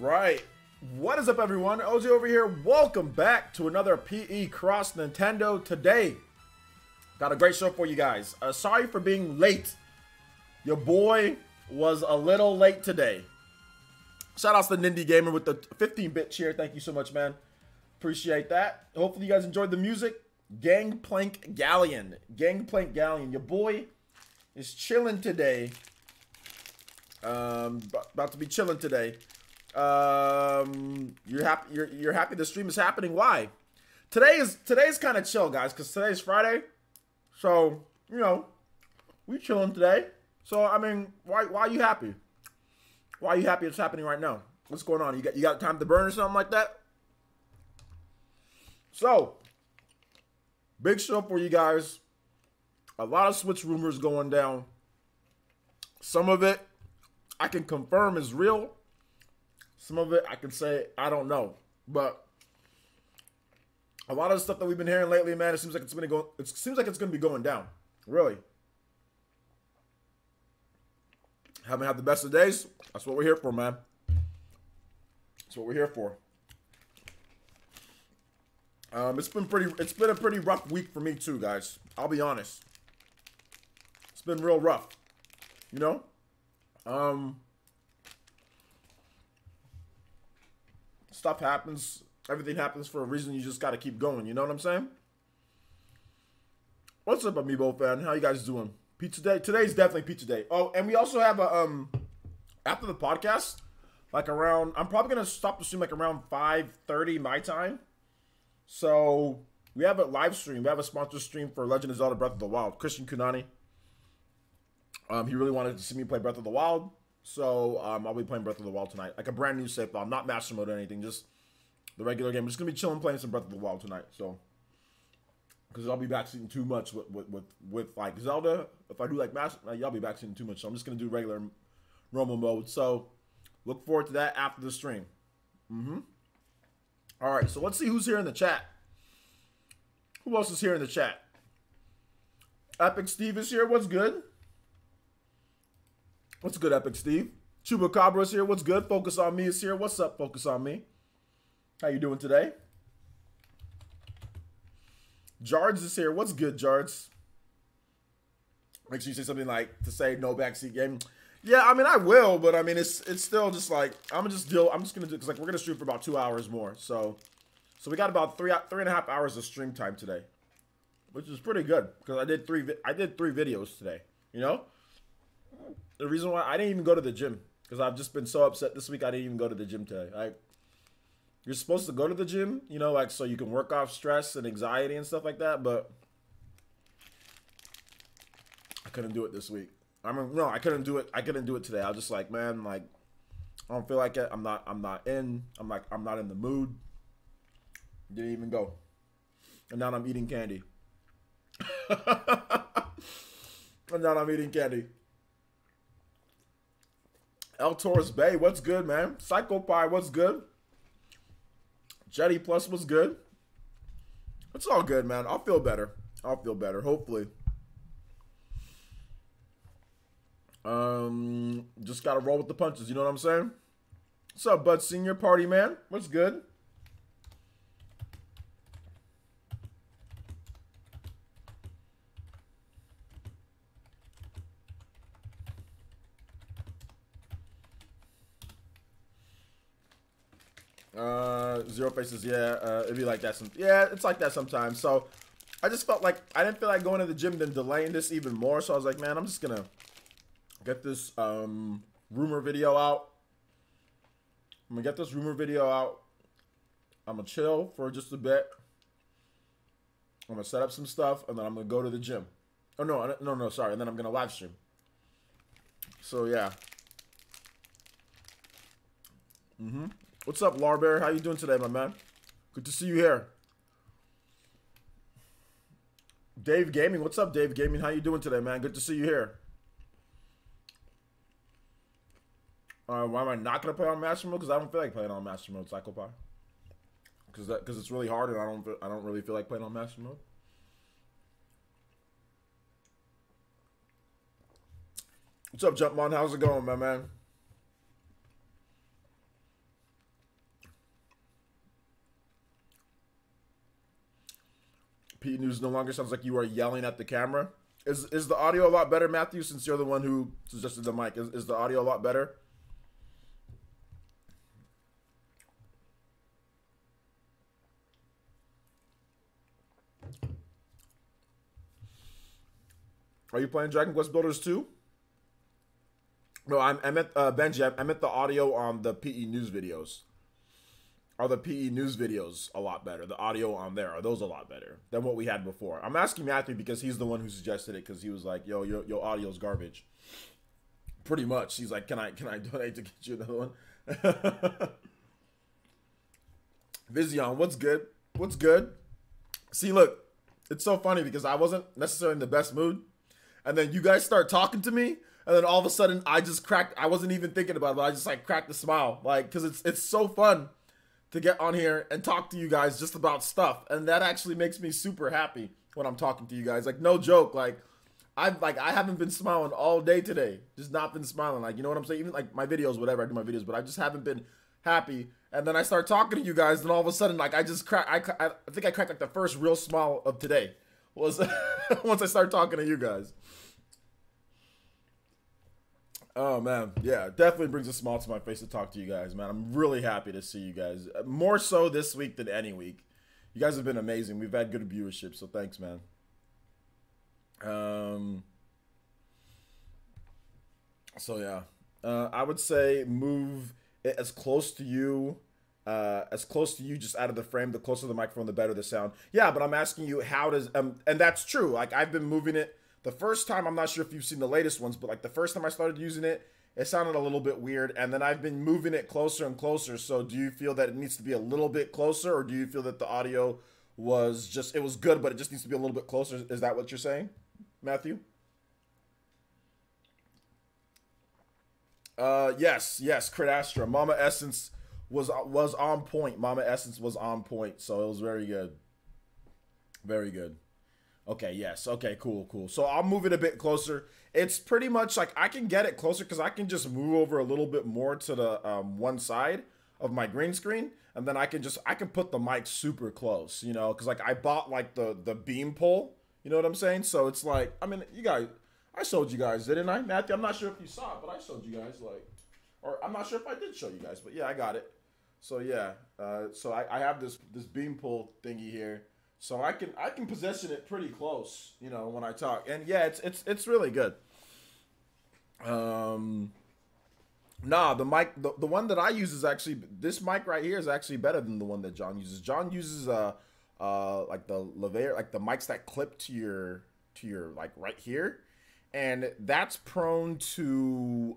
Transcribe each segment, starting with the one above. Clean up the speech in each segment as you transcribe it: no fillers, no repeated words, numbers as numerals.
right. What is up, everyone? OG over here. Welcome back to another PE Cross Nintendo. Today, got a great show for you guys. Sorry for being late. Your boy was a little late today. Shout outs to Nindy Gamer with the 15-bit cheer. Thank you so much, man. Appreciate that. Hopefully you guys enjoyed the music. Gangplank Galleon. Gangplank Galleon. Your boy is chilling today. About to be chilling today. You're happy the stream is happening. Why? Today's kind of chill, guys, because today's Friday. So, you know, we chilling today. So, I mean, why are you happy? Why are you happy it's happening right now? What's going on? You got time to burn or something like that? So, big show for you guys. A lot of Switch rumors going down. Some of it I can confirm is real. Some of it I can say I don't know. But a lot of the stuff that we've been hearing lately, man, it seems like it's gonna be going down. Really. Haven't had the best of days. That's what we're here for, man. That's what we're here for. It's been a pretty rough week for me too, guys. I'll be honest. It's been real rough. You know? Stuff happens. Everything happens for a reason. You just gotta keep going. You know what I'm saying? What's up, Amiibo fan? How you guys doing? Pizza day? Today's definitely pizza day. Oh, and we also have a, after the podcast, like around, I'm probably gonna stop the stream like around 5:30 my time. So, we have a live stream. We have a sponsor stream for Legend of Zelda Breath of the Wild. Christian Kunani. He really wanted to see me play Breath of the Wild. So, I'll be playing Breath of the Wild tonight. Like a brand new save file. Not Master Mode or anything. Just the regular game. I'm just going to be chilling playing some Breath of the Wild tonight. So, because I'll be backseating too much with like Zelda. If I do like Master, y'all be backseating too much. So, I'm just going to do regular normal mode. So, look forward to that after the stream. Alright, so let's see who's here in the chat. Who else is here in the chat? Epic Steve is here. What's good? What's good, Epic Steve? Chupacabra is here. What's good? Focus on Me is here. What's up, Focus on Me? How you doing today? Jards is here. What's good, Jards? Make sure you say something like to say no backseat game. Yeah, I mean I will, but I mean it's still just like I'm just gonna do because like we're gonna stream for about 2 hours more. So we got about three and a half hours of stream time today, which is pretty good because I did three videos today. You know. The reason why I didn't even go to the gym because I've just been so upset this week. I didn't even go to the gym today. Like, you're supposed to go to the gym, you know, like so you can work off stress and anxiety and stuff like that. But I couldn't do it this week. I mean, no, I couldn't do it. I couldn't do it today. I was just like, man, like I don't feel like it. I'm not in the mood. Didn't even go. And now I'm eating candy. And now I'm eating candy. El Torres Bay, what's good, man? Psycho Pie, what's good? Jetty Plus, what's good? It's all good, man. I'll feel better. I'll feel better, hopefully. Just gotta roll with the punches, you know what I'm saying? What's up, Bud Senior Party, man? What's good? 0 faces, yeah, it'd be like that. Yeah, it's like that sometimes. So I just felt like I didn't feel like going to the gym, then delaying this even more. So I was like, man, I'm just gonna get this rumor video out. I'm gonna get this rumor video out. I'm gonna chill for just a bit. I'm gonna set up some stuff, and then I'm gonna go to the gym. Oh no, sorry. And then I'm gonna live stream. So yeah. What's up, Larbear? How you doing today, my man? Good to see you here. Dave Gaming. What's up, Dave Gaming? How you doing today, man? Good to see you here. Why am I not gonna play on Master Mode? Because I don't feel like playing on Master Mode, Psycho Pie. Because it's really hard, and I don't really feel like playing on Master Mode. What's up, Jumpmon? How's it going, my man? PE News no longer sounds like you are yelling at the camera. Is the audio a lot better, Matthew, since you're the one who suggested the mic? Is the audio a lot better? Are you playing Dragon Quest Builders 2? No, I meant, Benji, I meant the audio on the PE News videos. Are the PE News videos a lot better? The audio on there, are those a lot better than what we had before? I'm asking Matthew because he's the one who suggested it, because he was like, yo, your audio's garbage. Pretty much. He's like, can I donate to get you another one? Vision, what's good? What's good? See, look, it's so funny because I wasn't necessarily in the best mood. And then you guys start talking to me. And then all of a sudden, I just cracked. I wasn't even thinking about it, but I just like cracked a smile. Like, because it's so fun to get on here and talk to you guys just about stuff. And that actually makes me super happy when I'm talking to you guys. Like, no joke. Like, I haven't been smiling all day today. Just not been smiling. Like, you know what I'm saying? Even like my videos, whatever, I do my videos, but I just haven't been happy. And then I start talking to you guys, and all of a sudden, like, I just crack. I think I cracked like the first real smile of today was once I started talking to you guys. Oh, man. Yeah, definitely brings a smile to my face to talk to you guys, man. I'm really happy to see you guys. More so this week than any week. You guys have been amazing. We've had good viewership, so thanks, man. So, yeah. I would say move it as close to you just out of the frame. The closer to the microphone, the better the sound. Yeah, but I'm asking you, how does... and that's true. Like, I've been moving it. The first time, I'm not sure if you've seen the latest ones, but like the first time I started using it, it sounded a little bit weird. And then I've been moving it closer and closer. So do you feel that it needs to be a little bit closer, or do you feel that the audio was just, it was good, but it just needs to be a little bit closer? Is that what you're saying, Matthew? Yes, Crit Astra. Mama Essence was on point. Mama Essence was on point. So it was very good. Very good. Okay, yes. Okay, cool. So I'll move it a bit closer. It's pretty much like I can get it closer because I can just move over a little bit more to the one side of my green screen. And then I can put the mic super close, you know, because like I bought like the beam pole, you know what I'm saying? So it's like, I mean, you guys, I showed you guys, didn't I, Matthew? I'm not sure if you saw it, but I showed you guys, like, or I'm not sure if I did show you guys, but yeah, I got it. So yeah, so I have this beam pole thingy here. So I can position it pretty close, you know, when I talk. And yeah, it's really good. Nah, the mic, the one that I use is actually, this mic right here is actually better than the one that John uses. John uses like the lavalier, like the mics that clip to your like right here, and that's prone to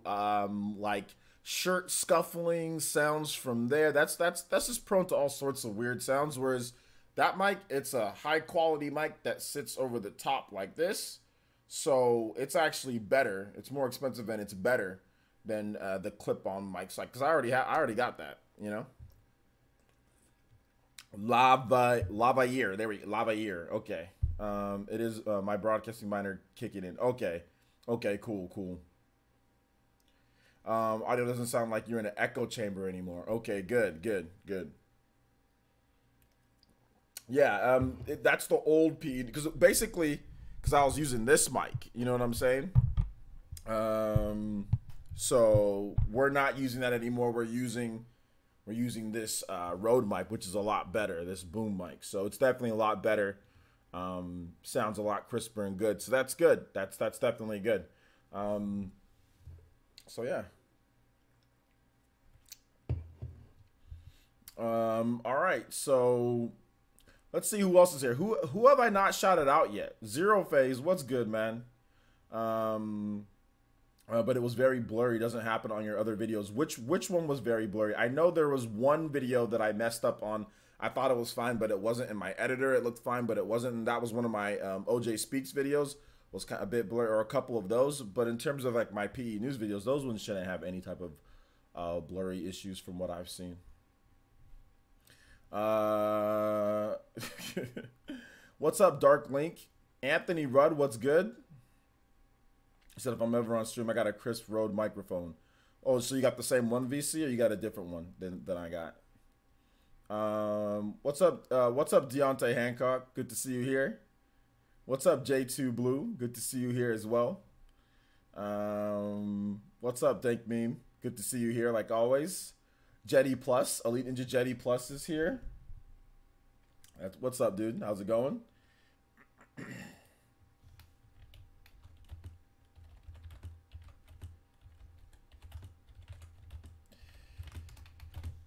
like shirt scuffling sounds from there. That's just prone to all sorts of weird sounds. Whereas that mic, it's a high quality mic that sits over the top like this. So it's actually better. It's more expensive and it's better than the clip-on mics. Like, cause I already got that, you know. Lavalier. There we go. Lavalier. Okay. It is my broadcasting miner kicking in. Okay. Okay, cool. Audio doesn't sound like you're in an echo chamber anymore. Okay, good. Yeah, that's the old P, because basically, because I was using this mic, you know what I'm saying? So we're not using that anymore. We're using this Rode mic, which is a lot better, this boom mic. So it's definitely a lot better. Sounds a lot crisper and good. So that's good. That's definitely good. So yeah. All right. So let's see who else is here. Who have I not shouted out yet? Zero Phase, what's good, man? But it was very blurry. Doesn't happen on your other videos. Which one was very blurry? I know there was one video that I messed up on. I thought it was fine, but it wasn't. In my editor, it looked fine, but it wasn't. And that was one of my OJ Speaks videos. Was kind of a bit blurry, or a couple of those. But in terms of like my PE News videos, those ones shouldn't have any type of blurry issues from what I've seen. What's up, Dark Link? Anthony Rudd, what's good? He said if I'm ever on stream, I got a crisp Rode microphone. Oh, so you got the same one, VC, or you got a different one than I got? What's up? What's up, Deontay Hancock? Good to see you here. What's up, J2 Blue? Good to see you here as well. What's up, Dank Meme? Good to see you here, like always. Jetty Plus, Elite Ninja Jetty Plus is here. What's up, dude? How's it going?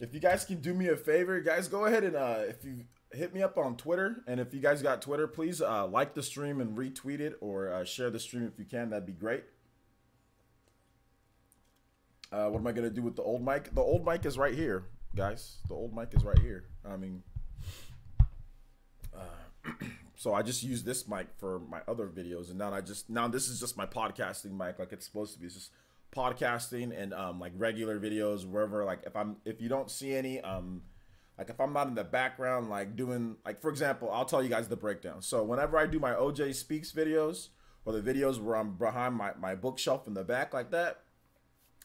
If you guys can do me a favor, guys, go ahead and if you hit me up on Twitter, and if you guys got Twitter, please like the stream and retweet it, or share the stream if you can. That'd be great. What am I gonna do with the old mic? The old mic is right here, guys. The old mic is right here. I mean, so I just use this mic for my other videos, and now this is just my podcasting mic, like it's supposed to be. It's just podcasting and like regular videos, wherever, like if you don't see any like if I'm not in the background, like doing, like, for example, I'll tell you guys the breakdown. So whenever I do my OJ Speaks videos, or the videos where I'm behind my bookshelf in the back like that,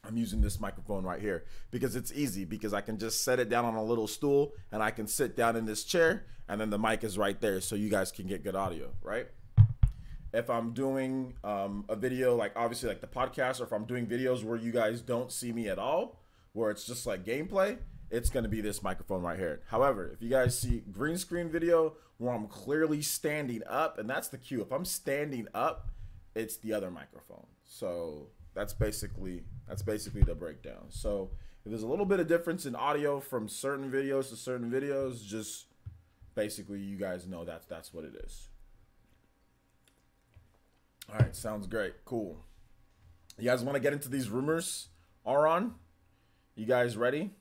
I'm using this microphone right here because it's easy, because I can just set it down on a little stool and I can sit down in this chair, and then the mic is right there so you guys can get good audio, right? If I'm doing a video, like obviously like the podcast, or if I'm doing videos where you guys don't see me at all, where it's just like gameplay, it's going to be this microphone right here. However, if you guys see green screen video where I'm clearly standing up, and that's the cue. If I'm standing up, it's the other microphone. So that's basically the breakdown. So if there's a little bit of difference in audio from certain videos to certain videos, just basically you guys know that's what it is. All right, sounds great. Cool. You guys want to get into these rumors? Auron, you guys ready?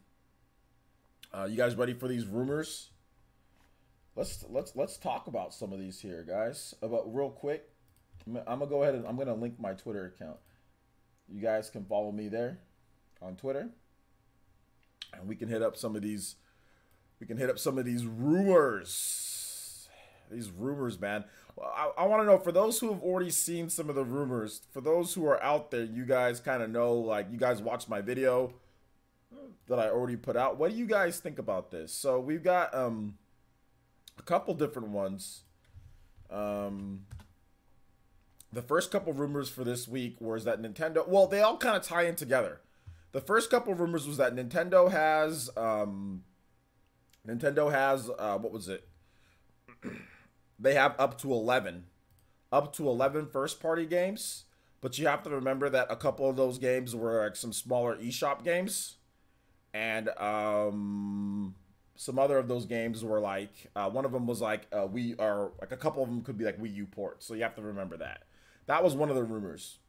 You guys ready for these rumors? Let's talk about some of these here, guys. About real quick. I'm gonna go ahead and I'm gonna link my Twitter account. You guys can follow me there on Twitter, and we can hit up some of these. We can hit up some of these rumors. These rumors, man. I want to know, for those who have already seen some of the rumors, for those who are out there, you guys kind of know, like, you guys watched my video that I already put out. What do you guys think about this? So we've got a couple different ones. The first couple rumors for this week was that Nintendo, well, they all kind of tie in together. The first couple rumors was that Nintendo has what was it? They have up to 11 first-party games, but you have to remember that a couple of those games were like some smaller eShop games, and some other of those games were like one of them was like Wii, or like a couple of them could be like Wii U ports. So you have to remember that. That was one of the rumors.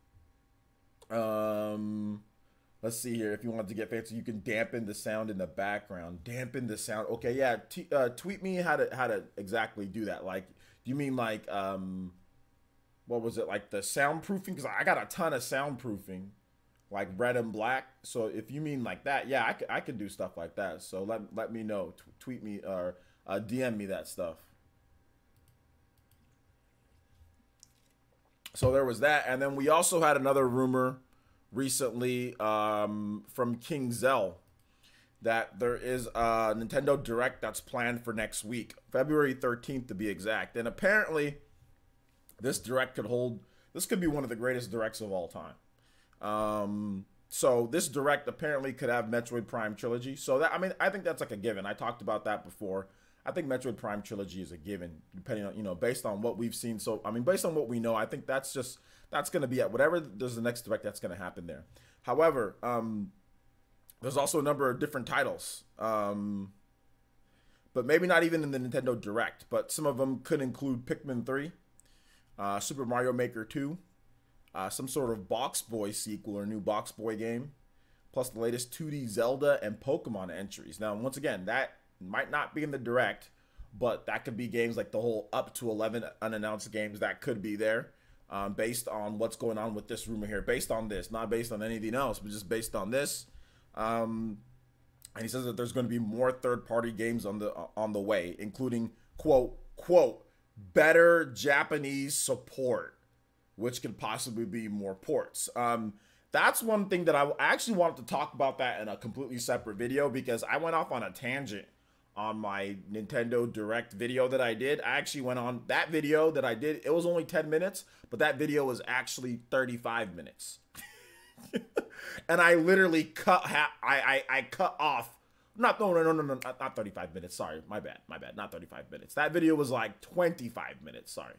Let's see here. If you want to get fancy, you can dampen the sound in the background. Dampen the sound. Okay, yeah. Tweet me how to exactly do that. Like, do you mean like what was it, like the soundproofing? Because I got a ton of soundproofing, like red and black. So if you mean like that, yeah, I could do stuff like that. So let me know. Tweet me or DM me that stuff. So there was that, and then we also had another rumor recently from King Zell that there is a Nintendo Direct that's planned for next week, February 13th to be exact. And apparently this Direct this could be one of the greatest Directs of all time. So this Direct apparently could have Metroid Prime Trilogy. So that, I mean, I think that's like a given. I talked about that before. I think Metroid Prime Trilogy is a given, depending on, you know, based on what we've seen. So, I mean, based on what we know, I think that's going to be at whatever there's the next Direct, that's going to happen there. However, there's also a number of different titles, but maybe not even in the Nintendo Direct, but some of them could include Pikmin 3, Super Mario Maker 2, some sort of Box Boy sequel or new Box Boy game, plus the latest 2D Zelda and Pokemon entries. Now, once again, that might not be in the Direct, but that could be games like the whole up to 11 unannounced games that could be there, based on what's going on with this rumor here, based on this, not based on anything else, but just based on this. And he says that there's going to be more third-party games on the way, including quote better Japanese support, which could possibly be more ports. That's one thing that I actually wanted to talk about that in a completely separate video, because I went off on a tangent on my Nintendo Direct video that I did. I actually went on that video that I did. It was only 10 minutes, but that video was actually 35 minutes. And I literally cut I cut off. No, not 35 minutes. Sorry, my bad. Not 35 minutes. That video was like 25 minutes. Sorry.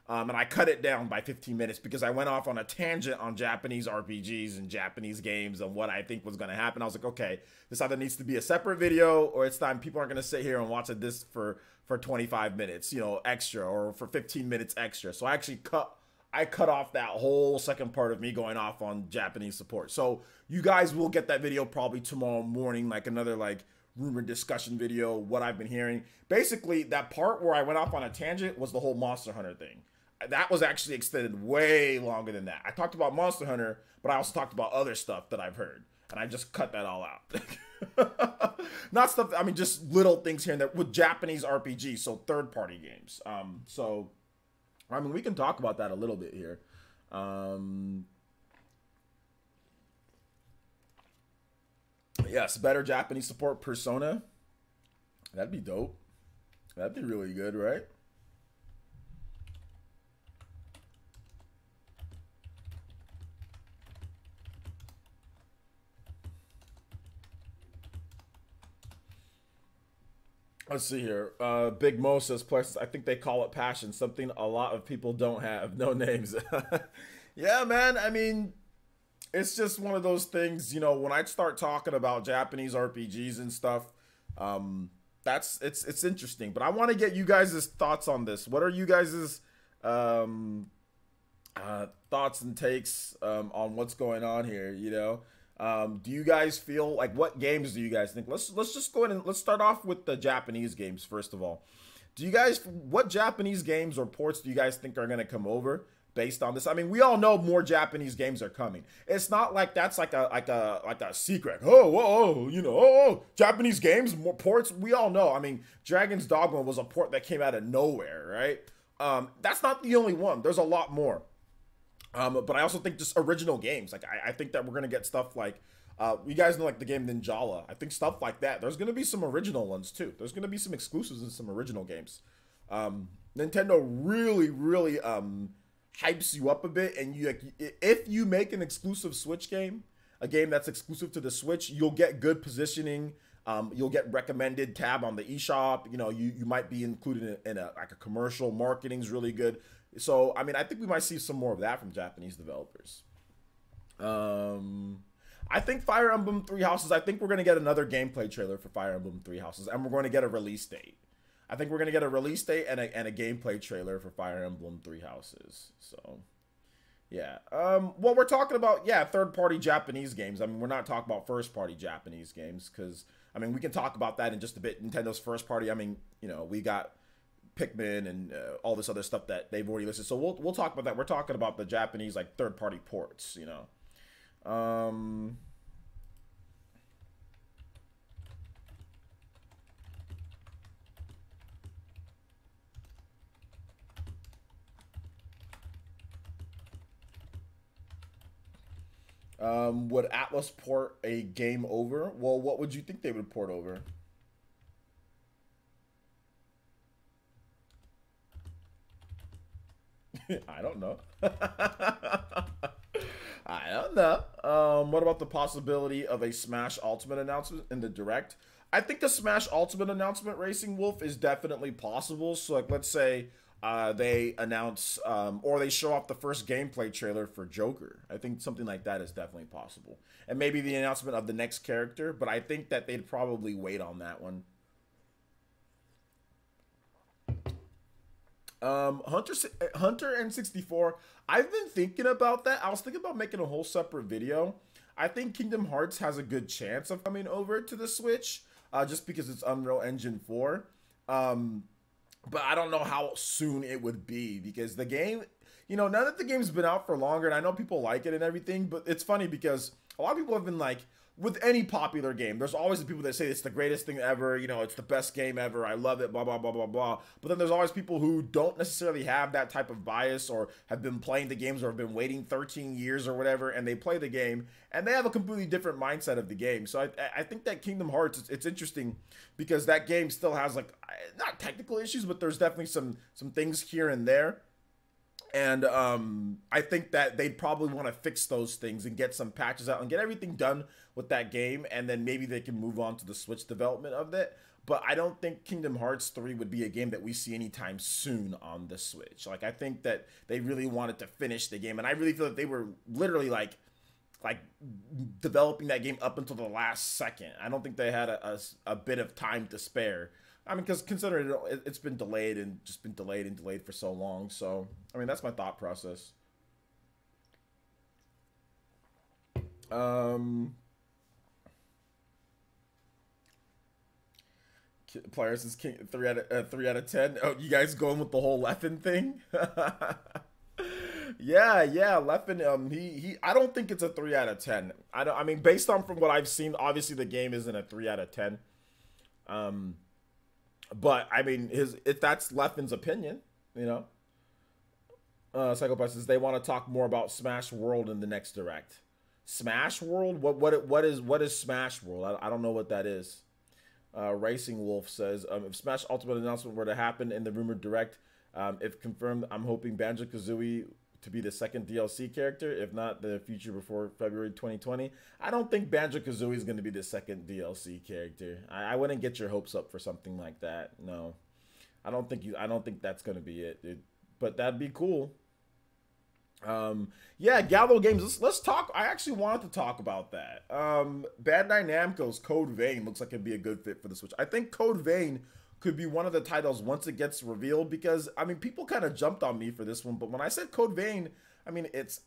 And I cut it down by 15 minutes because I went off on a tangent on Japanese RPGs and Japanese games and what I think was going to happen. I was like, okay, this either needs to be a separate video or it's time people aren't going to sit here and watch this for 25 minutes, you know, extra, or for 15 minutes extra. So I actually cut off that whole second part of me going off on Japanese support. So you guys will get that video probably tomorrow morning, like another like rumor discussion video, what I've been hearing. Basically, that part where I went off on a tangent was the whole Monster Hunter thing. That was actually extended way longer than that. I talked about Monster Hunter, but I also talked about other stuff that I've heard. And I just cut that all out. Not stuff, I mean, just little things here and there with Japanese RPGs, so third-party games. So, I mean, we can talk about that a little bit here. Yes, better Japanese support Persona. That'd be dope. That'd be really good, right? Let's see here. Big Mo says, plus, I think they call it passion, something a lot of people don't have. No names. Yeah, man. I mean, it's just one of those things, you know, when I start talking about Japanese RPGs and stuff, it's interesting. But I want to get you guys' thoughts on this. What are you guys' thoughts and takes on what's going on here, you know? Do you guys feel like, what games do you guys think? Let's just go ahead and let's start off with the Japanese games first of all. Do you guys, what Japanese games or ports do you guys think are going to come over based on this? I mean, we all know more Japanese games are coming. It's not like that's like a secret. Oh, whoa, you know, oh, Japanese games, more ports. We all know. I mean, Dragon's Dogma was a port that came out of nowhere, right? That's not the only one. There's a lot more. But I also think just original games. Like, I think that we're going to get stuff like, you guys know, like the game Ninjala. I think stuff like that. There's going to be some original ones, too. There's going to be some exclusives and some original games. Nintendo really, really hypes you up a bit. And you, if you make an exclusive Switch game, a game that's exclusive to the Switch, you'll get good positioning. You'll get recommended tab on the eShop. You know, you might be included in a commercial. Marketing's really good. So, I mean, I think we might see some more of that from Japanese developers. I think Fire Emblem Three Houses, I think we're going to get another gameplay trailer for Fire Emblem Three Houses, and we're going to get a release date. I think we're going to get a release date and a gameplay trailer for Fire Emblem Three Houses. So, yeah. Well, we're talking about, yeah, third-party Japanese games. I mean, we're not talking about first-party Japanese games because, I mean, we can talk about that in just a bit. Nintendo's first-party, I mean, you know, we got Pikmin and all this other stuff that they've already listed. So we'll talk about that. We're talking about the Japanese, like, third-party ports, you know. Would Atlas port a game over? Well, what would you think they would port over? I don't know. I don't know. What about the possibility of a Smash Ultimate announcement in the Direct? I think a Smash Ultimate announcement, Racing Wolf, is definitely possible. So, like, let's say they announce or they show off the first gameplay trailer for Joker. I think something like that is definitely possible. And maybe the announcement of the next character, but I think that they'd probably wait on that one. Hunter N64, I've been thinking about that. I was thinking about making a whole separate video. I think Kingdom Hearts has a good chance of coming over to the Switch, just because it's Unreal Engine 4. But I don't know how soon it would be, because the game, you know, now that the game's been out for longer, and I know people like it and everything, but it's funny because a lot of people have been like, with any popular game, there's always the people that say it's the greatest thing ever, you know, it's the best game ever, I love it, blah, blah, blah, blah, blah. But then there's always people who don't necessarily have that type of bias or have been playing the games or have been waiting 13 years or whatever, and they play the game, and they have a completely different mindset of the game. So I think that Kingdom Hearts, it's interesting because that game still has, like, not technical issues, but there's definitely some things here and there. And I think that they'd probably want to fix those things and get some patches out and get everything done with that game. And then maybe they can move on to the Switch development of it. But I don't think Kingdom Hearts 3 would be a game that we see anytime soon on the Switch. Like, I think that they really wanted to finish the game. And I really feel that they were literally like developing that game up until the last second. I don't think they had a bit of time to spare. I mean, because considering it's been delayed and just been delayed and delayed for so long. So, I mean, that's my thought process. Players is king 3 out of 10. Oh, you guys going with the whole Leffen thing? Yeah, Leffen. He. I don't think it's a 3 out of 10. I mean, based on from what I've seen, obviously the game isn't a 3 out of 10. But I mean, if that's Leffen's opinion, you know. Psychopath says they want to talk more about Smash World in the next Direct. Smash World? What is Smash World? I don't know what that is. Racing Wolf says if Smash Ultimate announcement were to happen in the rumored Direct, if confirmed, I'm hoping Banjo-Kazooie to be the second DLC character, if not the future before February 2020. I don't think Banjo-Kazooie is going to be the second DLC character. I wouldn't get your hopes up for something like that. No, I don't think that's going to be it. But that'd be cool. Yeah, Gallo Games. Let's talk. I actually wanted to talk about that. Bandai Namco's Code Vein looks like it'd be a good fit for the Switch. I think Code Vein could be one of the titles once it gets revealed, because I mean, people kind of jumped on me for this one, but when I said Code Vein, I mean it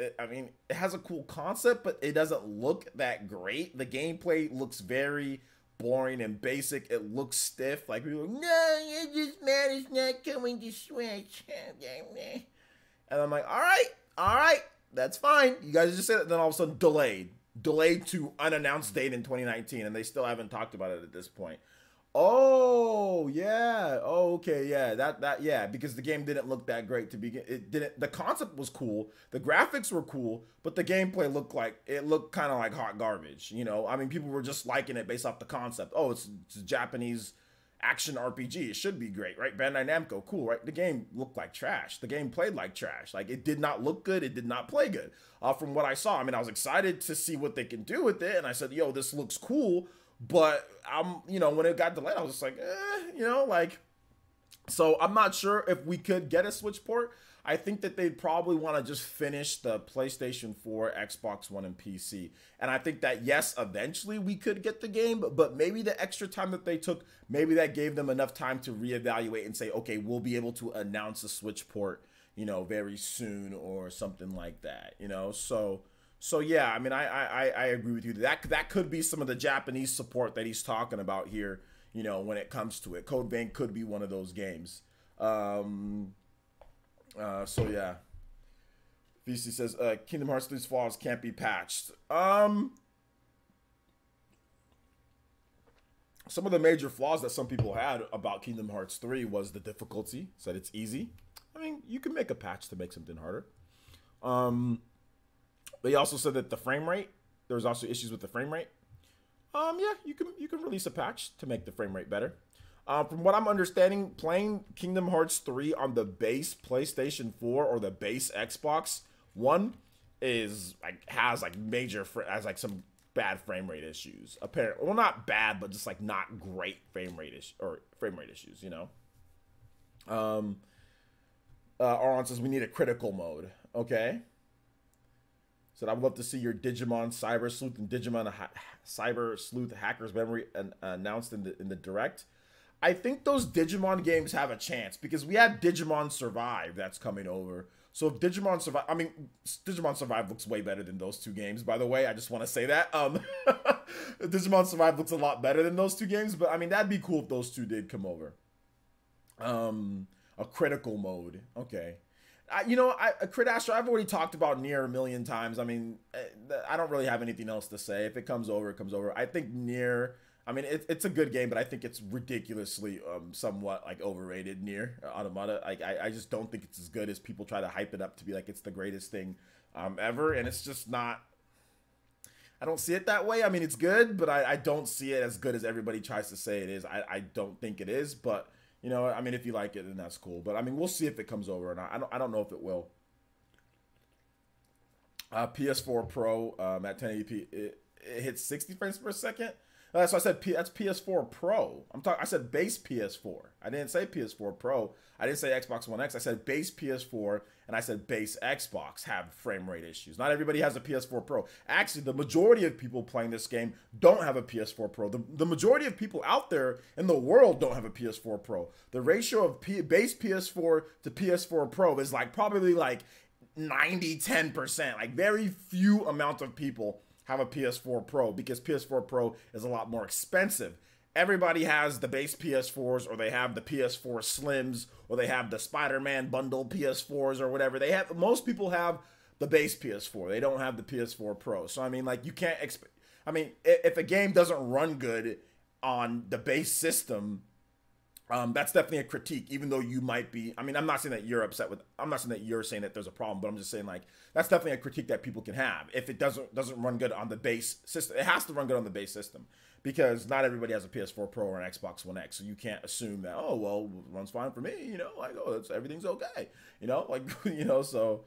has a cool concept, but it doesn't look that great. The gameplay looks very boring and basic. It looks stiff. Like people, no, you're just mad it's not coming to Switch. And I'm like, all right, that's fine. You guys just said it, then all of a sudden delayed to unannounced date in 2019, and they still haven't talked about it at this point. Oh yeah. Oh, okay. Yeah. Yeah. Because the game didn't look that great to begin. It didn't. The concept was cool. The graphics were cool, but the gameplay looked kind of like hot garbage. You know. I mean, people were just liking it based off the concept. Oh, it's a Japanese action RPG. It should be great, right? Bandai Namco, cool, right? The game looked like trash. The game played like trash. Like, it did not look good. It did not play good. From what I saw, I mean, I was excited to see what they can do with it, and I said, yo, this looks cool. But you know, when it got delayed, I was just like, you know, like, so I'm not sure if we could get a Switch port. I think that they'd probably want to just finish the PlayStation 4, Xbox One, and PC. And I think that, yes, eventually we could get the game, but maybe the extra time that they took, maybe that gave them enough time to reevaluate and say, okay, we'll be able to announce a Switch port, you know, very soon or something like that, you know, So yeah, I mean, I agree with you. That could be some of the Japanese support that he's talking about here, you know, when it comes to it. Code Vein could be one of those games. So yeah. VC says, Kingdom Hearts 3's flaws can't be patched. Some of the major flaws that some people had about Kingdom Hearts 3 was the difficulty. Said it's easy. I mean, you can make a patch to make something harder. They also said that the frame rate, there was also issues with the frame rate. Yeah, you can release a patch to make the frame rate better. From what I'm understanding, playing Kingdom Hearts 3 on the base PlayStation 4 or the base Xbox One has some bad frame rate issues. Apparently, well, not bad, but just like not great frame rate issues. You know. Aron says we need a critical mode. Okay. Said, I would love to see your Digimon Cyber Sleuth and Digimon Cyber Sleuth Hacker's Memory announced in the Direct. I think those Digimon games have a chance because we have Digimon Survive that's coming over. So if Digimon Survive, I mean, Digimon Survive looks way better than those two games, by the way. I just want to say that. Digimon Survive looks a lot better than those two games, but I mean, that'd be cool if those two did come over. A critical mode. Okay. Crit Astro, I've already talked about Nier a million times. I mean, I don't really have anything else to say. If it comes over, it comes over. I think Nier, I mean, it's a good game, but I think it's ridiculously, somewhat like overrated. Nier Automata. Like, I just don't think it's as good as people try to hype it up to be like it's the greatest thing, ever, and it's just not. I don't see it that way. I mean, it's good, but I don't see it as good as everybody tries to say it is. I don't think it is, but I mean, if you like it, then that's cool. But I mean, we'll see if it comes over or not. I don't know if it will. PS4 Pro at 1080p, it hits 60 frames per second. That's why I said that's PS4 Pro. I said base PS4. I didn't say PS4 Pro. I didn't say Xbox One X. I said base PS4, and I said base Xbox have frame rate issues. Not everybody has a PS4 Pro. Actually, the majority of people playing this game don't have a PS4 Pro. The majority of people out there in the world don't have a PS4 Pro. The ratio of base PS4 to PS4 Pro is like probably like 90-10%. Like very few amount of people have a PS4 Pro because PS4 Pro is a lot more expensive. Everybody has the base PS4s, or they have the PS4 Slims, or they have the Spider-Man bundle PS4s or whatever. Most people have the base PS4. They don't have the PS4 Pro. So I mean, like, you can't expect. I mean, if a game doesn't run good on the base system, that's definitely a critique, even though you might be. I mean, I'm not saying that you're upset with. I'm not saying that you're saying that there's a problem, but I'm just saying, like, that's definitely a critique that people can have. If it doesn't run good on the base system, it has to run good on the base system, because not everybody has a PS4 Pro or an Xbox One X, so you can't assume that, oh well, it runs fine for me. Like, oh, everything's okay. Like, so.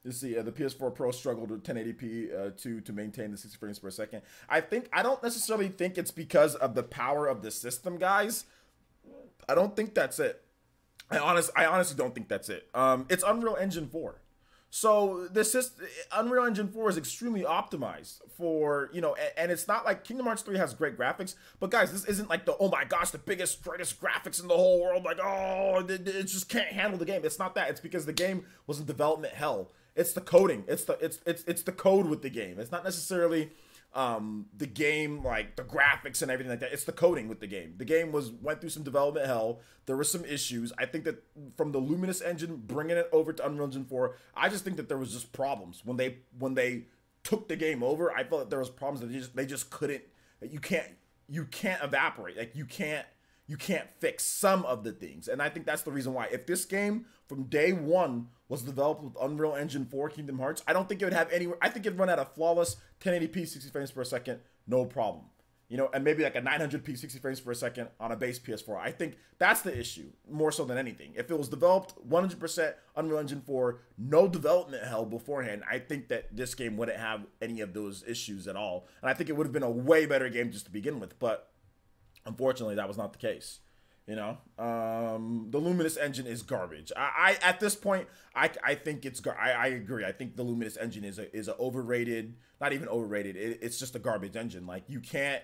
Let's see. The PS4 Pro struggled with 1080p to maintain the 60 frames per second. I don't necessarily think it's because of the power of the system, guys. I don't think that's it. I honestly don't think that's it. It's Unreal Engine 4. So Unreal Engine 4 is extremely optimized for, and it's not like Kingdom Hearts 3 has great graphics, but guys, this isn't like oh my gosh, the biggest, greatest graphics in the whole world. Like, oh, it just can't handle the game. It's not that. It's because the game was in development hell. It's the coding. It's the code with the game. It's not necessarily the game, like the graphics and everything like that. It's the coding with the game. The game went through some development hell. There were some issues. I think that from the Luminous engine bringing it over to Unreal Engine 4, I just think that there was just problems when they took the game over. I felt that there was problems that they just couldn't. You can't evaporate. Like, you can't fix some of the things. And I think that's the reason why. If this game from day one was developed with Unreal Engine 4 Kingdom Hearts, I don't think it would have any. I think it'd run at a flawless 1080p 60 frames per second, no problem. And maybe like a 900p 60 frames per second on a base PS4. I think that's the issue more so than anything. If it was developed 100% Unreal Engine 4, no development hell beforehand, I think that this game wouldn't have any of those issues at all. And I think it would have been a way better game just to begin with. But unfortunately, that was not the case. The Luminous engine is garbage. I at this point, I think it's I agree. I think the Luminous engine is a overrated, not even overrated. It's just a garbage engine. Like, you can't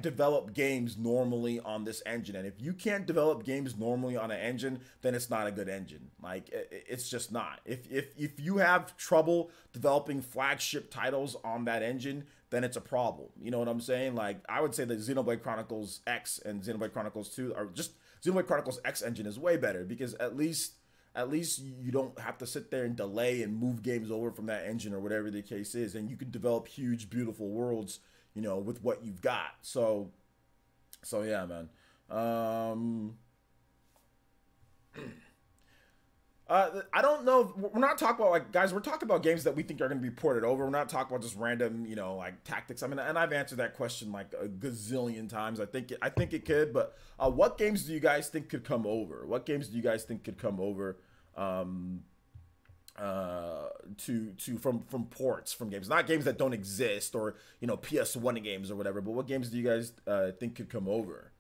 develop games normally on this engine, and if you can't develop games normally on an engine, then it's not a good engine. Like, it's just not. If you have trouble developing flagship titles on that engine, then it's a problem. You know what I'm saying? Like, I would say that Xenoblade Chronicles X and Xenoblade Chronicles 2 are just Xenoblade Chronicles X engine is way better, because at least you don't have to sit there and delay and move games over from that engine or whatever the case is, and you can develop huge, beautiful worlds, with what you've got. So yeah, man. I don't know. We're not talking about, like, guys, we're talking about games that we think are going to be ported over. We're not talking about just random, like, tactics. I mean, and I've answered that question like a gazillion times. I think it could, but what games do you guys think could come over? What games do you guys think could come over from ports from games? Not games that don't exist, or, PS1 games or whatever, but what games do you guys think could come over,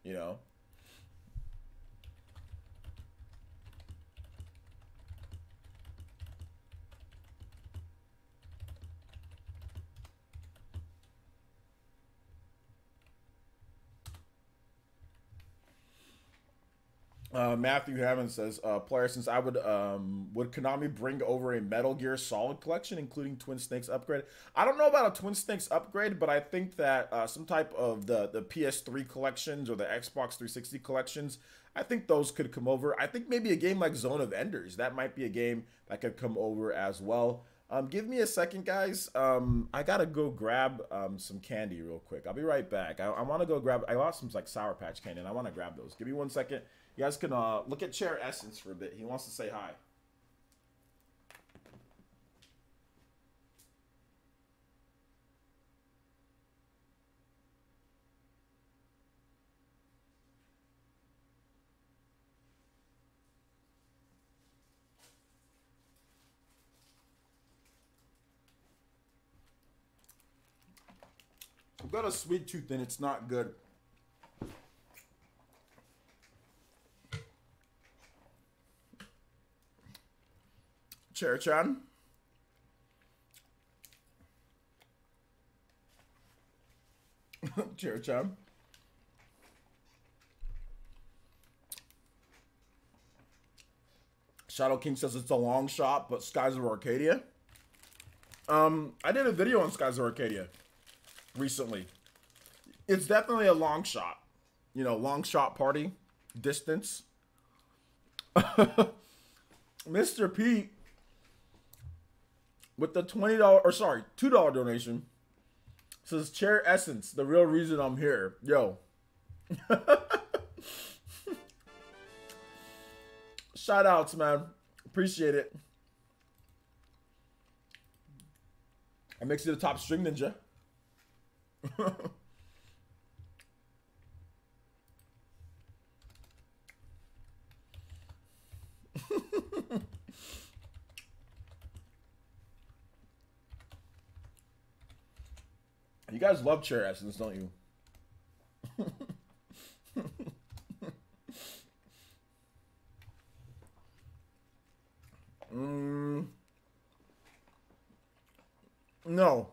Matthew Hammond says, player, since I would Konami bring over a Metal Gear Solid collection, including Twin Snakes upgrade? I don't know about a Twin Snakes upgrade, but I think that some type of the PS3 collections or the Xbox 360 collections, I think those could come over. I think maybe a game like Zone of Enders, that might be a game that could come over as well. Give me a second, guys. I gotta go grab some candy real quick. I'll be right back. I want to go grab. I got some like Sour Patch candy, and I want to grab those. Give me 1 second. You guys can look at PlayerEssence for a bit. He wants to say hi. I've got a sweet tooth and it's not good. Chair-chan. Chair-chan. Shadow King says it's a long shot, but Skies of Arcadia. I did a video on Skies of Arcadia recently. It's definitely a long shot. You know, long shot party. Distance. Mr. Pete with the $2 donation says PlayerEssence, the real reason I'm here. Yo. Shout outs, man. Appreciate it. I makes you the top string ninja. You guys love PlayerEssence, don't you? No.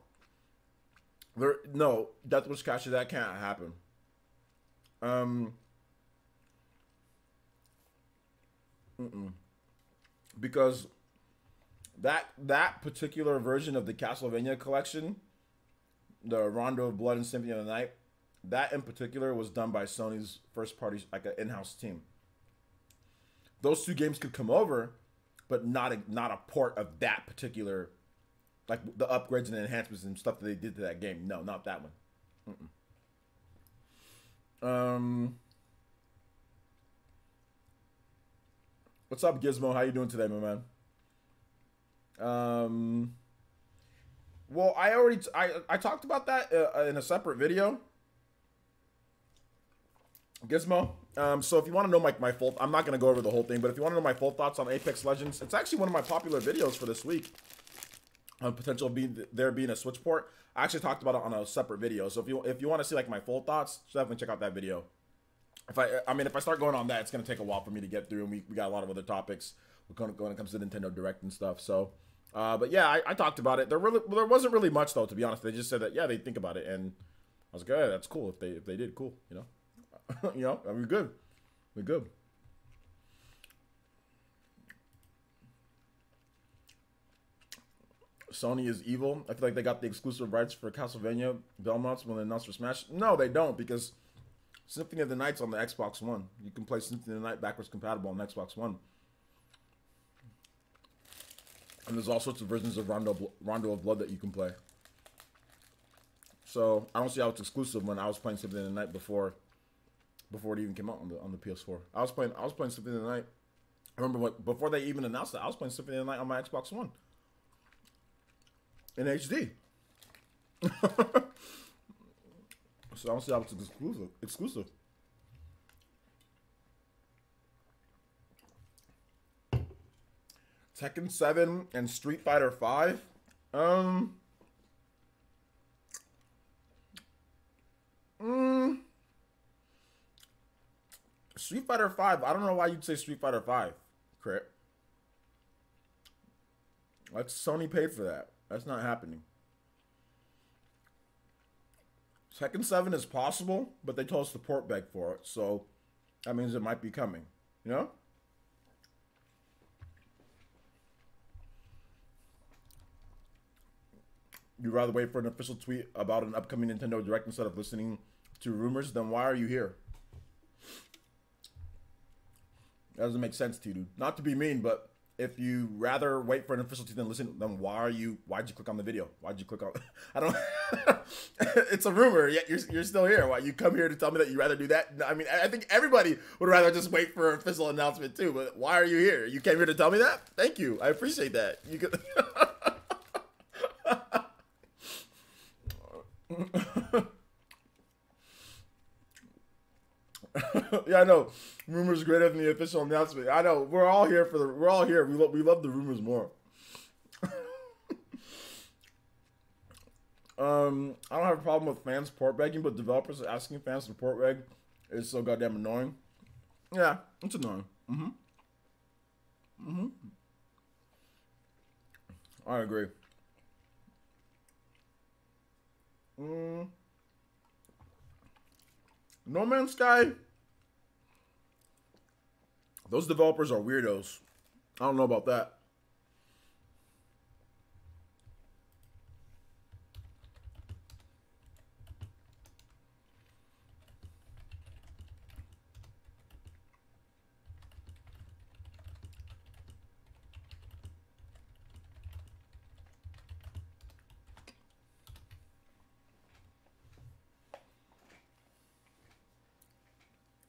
No, Death Wish Catcher, that can't happen. Because that particular version of the Castlevania collection, the Rondo of Blood and Symphony of the Night, that in particular was done by Sony's first party, like an in-house team. Those two games could come over, but not a port of that particular, like the upgrades and enhancements and stuff that they did to that game. No, not that one. What's up, Gizmo? How you doing today, my man? Well, I talked about that in a separate video, Gizmo. So if you want to know my full, I'm not going to go over the whole thing, but if you want to know my full thoughts on Apex Legends, it's actually one of my popular videos for this week. On potential there being a Switch port, I actually talked about it on a separate video. So if you want to see like my full thoughts, definitely check out that video. If I start going on that, it's going to take a while for me to get through, and we got a lot of other topics when it comes to Nintendo Direct and stuff. So. But yeah, I talked about it. There wasn't really much though, to be honest. They just said that they think about it, and I was like, yeah, that's cool. If they did, cool. You know, you know, we're good. We're good. Sony is evil. I feel like they got the exclusive rights for Castlevania Belmonts when they announced for Smash. No, they don't, because Symphony of the Night's on the Xbox One. You can play Symphony of the Night backwards compatible on the Xbox One. And there's all sorts of versions of Rondo of Blood that you can play. So I don't see how it's exclusive when I was playing Symphony of the Night before it even came out on the PS4. I was playing Symphony of the Night. I remember before they even announced it, I was playing Symphony of the Night on my Xbox One in HD. So I don't see how it's exclusive. Tekken 7 and Street Fighter 5. Street Fighter 5. I don't know why you'd say Street Fighter 5, Crit. That's Sony paid for that. That's not happening. Tekken 7 is possible, but they told us to port beg for it, so that means it might be coming. You know? You'd rather wait for an official tweet about an upcoming Nintendo Direct instead of listening to rumors? Then why are you here? That doesn't make sense to you, dude. Not to be mean, but if you rather wait for an official tweet than listen, then why'd you click on the video? Why'd you click on? I don't. It's a rumor. Yet you're still here. Why you come here to tell me that you rather do that? I mean, I think everybody would rather just wait for an official announcement too. But why are you here? You came here to tell me that? Thank you. I appreciate that. You could. Yeah, I know. Rumors greater than the official announcement. I know. We're all here. We love the rumors more. I don't have a problem with fans port begging, but developers asking fans to port beg is so goddamn annoying. Yeah, it's annoying. I agree. No Man's Sky. Those developers are weirdos. I don't know about that.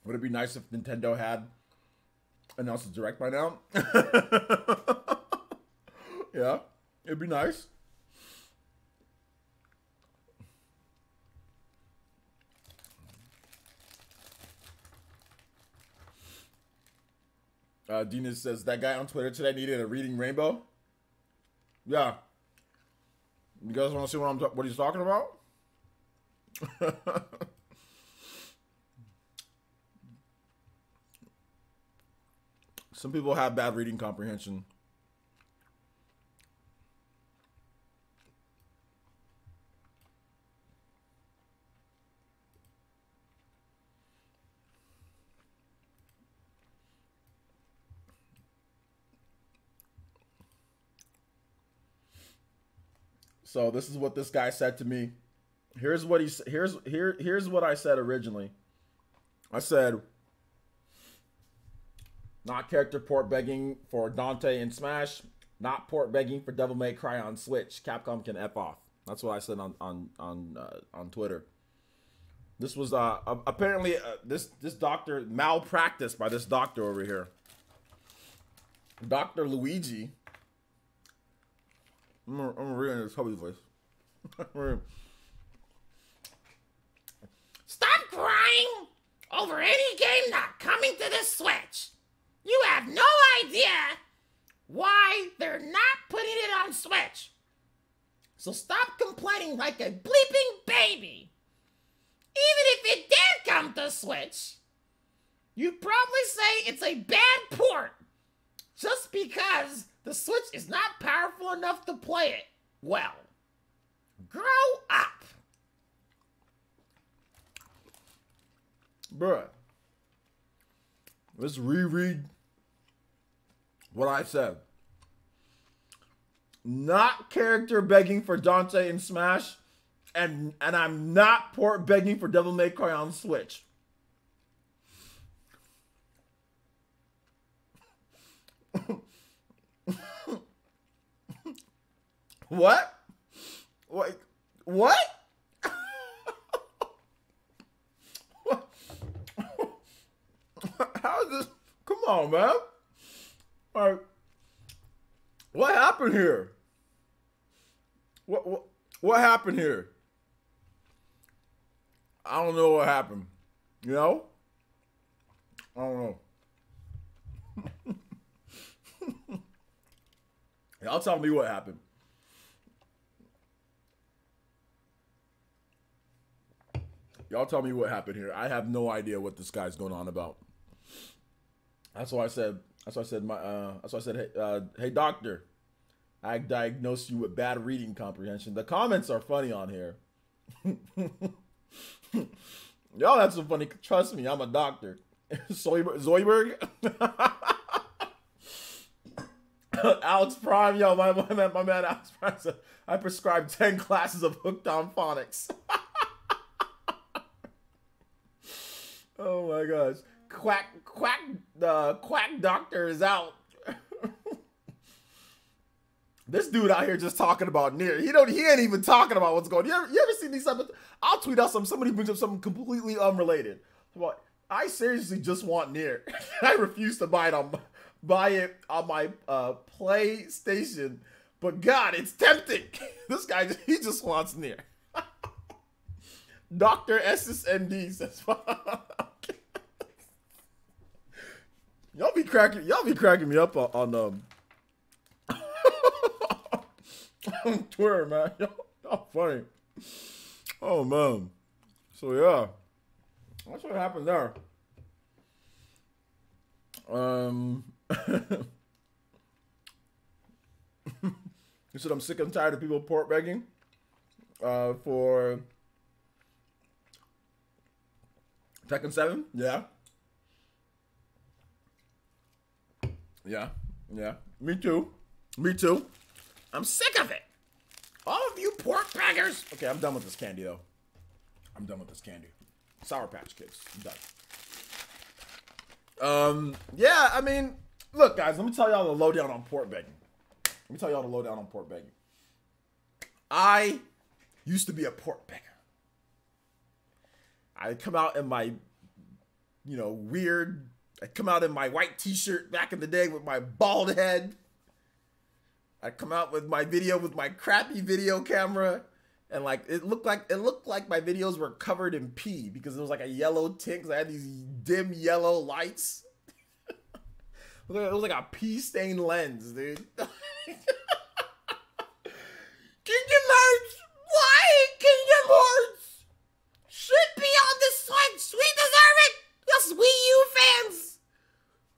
Would it be nice if Nintendo had announced a Direct by now? Yeah, it'd be nice. Dina says, that guy on Twitter today needed a reading rainbow. Yeah. You guys want to see what he's talking about? Some people have bad reading comprehension. So this is what this guy said to me. Here's what I said originally. I said, not character port begging for Dante in Smash, not port begging for Devil May Cry on Switch. Capcom can F off. That's what I said on Twitter. This was apparently this doctor malpractice by this doctor over here. Dr. Luigi. I'm reading his hubby's voice. Stop crying over any game not coming to the Switch. You have no idea why they're not putting it on Switch. So stop complaining like a bleeping baby. Even if it did come to Switch, you'd probably say it's a bad port just because the Switch is not powerful enough to play it well. Grow up. Bruh. Let's reread what I said. Not character begging for Dante in Smash, and I'm not port begging for Devil May Cry on Switch. What? What? What? How is this? Come on, man. All right. What happened here? What happened here? I don't know what happened. You know? I don't know. Y'all tell me what happened. Y'all tell me what happened here. I have no idea what this guy's going on about. That's why I said. Hey doctor, I diagnosed you with bad reading comprehension. The comments are funny on here. Y'all have some funny. Trust me, I'm a doctor. Zoidberg. Alex Prime, yo, my man Alex Prime said, I prescribed 10 classes of Hooked on Phonics. Oh my gosh. The quack doctor is out. This dude out here just talking about Nier. He ain't even talking about what's going on. You ever seen these episodes? I'll tweet out somebody brings up something completely unrelated. Well, I seriously just want Nier. I refuse to buy it on my PlayStation. But God, it's tempting. This guy, he just wants Nier. Dr. SSND says, y'all be cracking me up on on Twitter, man. Y'all funny. Oh man. So yeah, that's what happened there. You said I'm sick and tired of people port begging for Tekken 7. Yeah. Me too. I'm sick of it. All of you pork beggars. Okay, I'm done with this candy, though. I'm done with this candy. Sour Patch Kids. I'm done. Yeah, I mean, look, guys, let me tell y'all the lowdown on port begging. I used to be a port beggar. I'd come out in my, I'd come out in my white t-shirt back in the day with my bald head. I'd come out with my video with my crappy video camera, and like it looked like my videos were covered in pee because it was like a yellow tint because I had these dim yellow lights. It was like a pee stained lens, dude. Kingdom Hearts! Why Kingdom Hearts should be on the Switch? We deserve it! Us Wii U fans!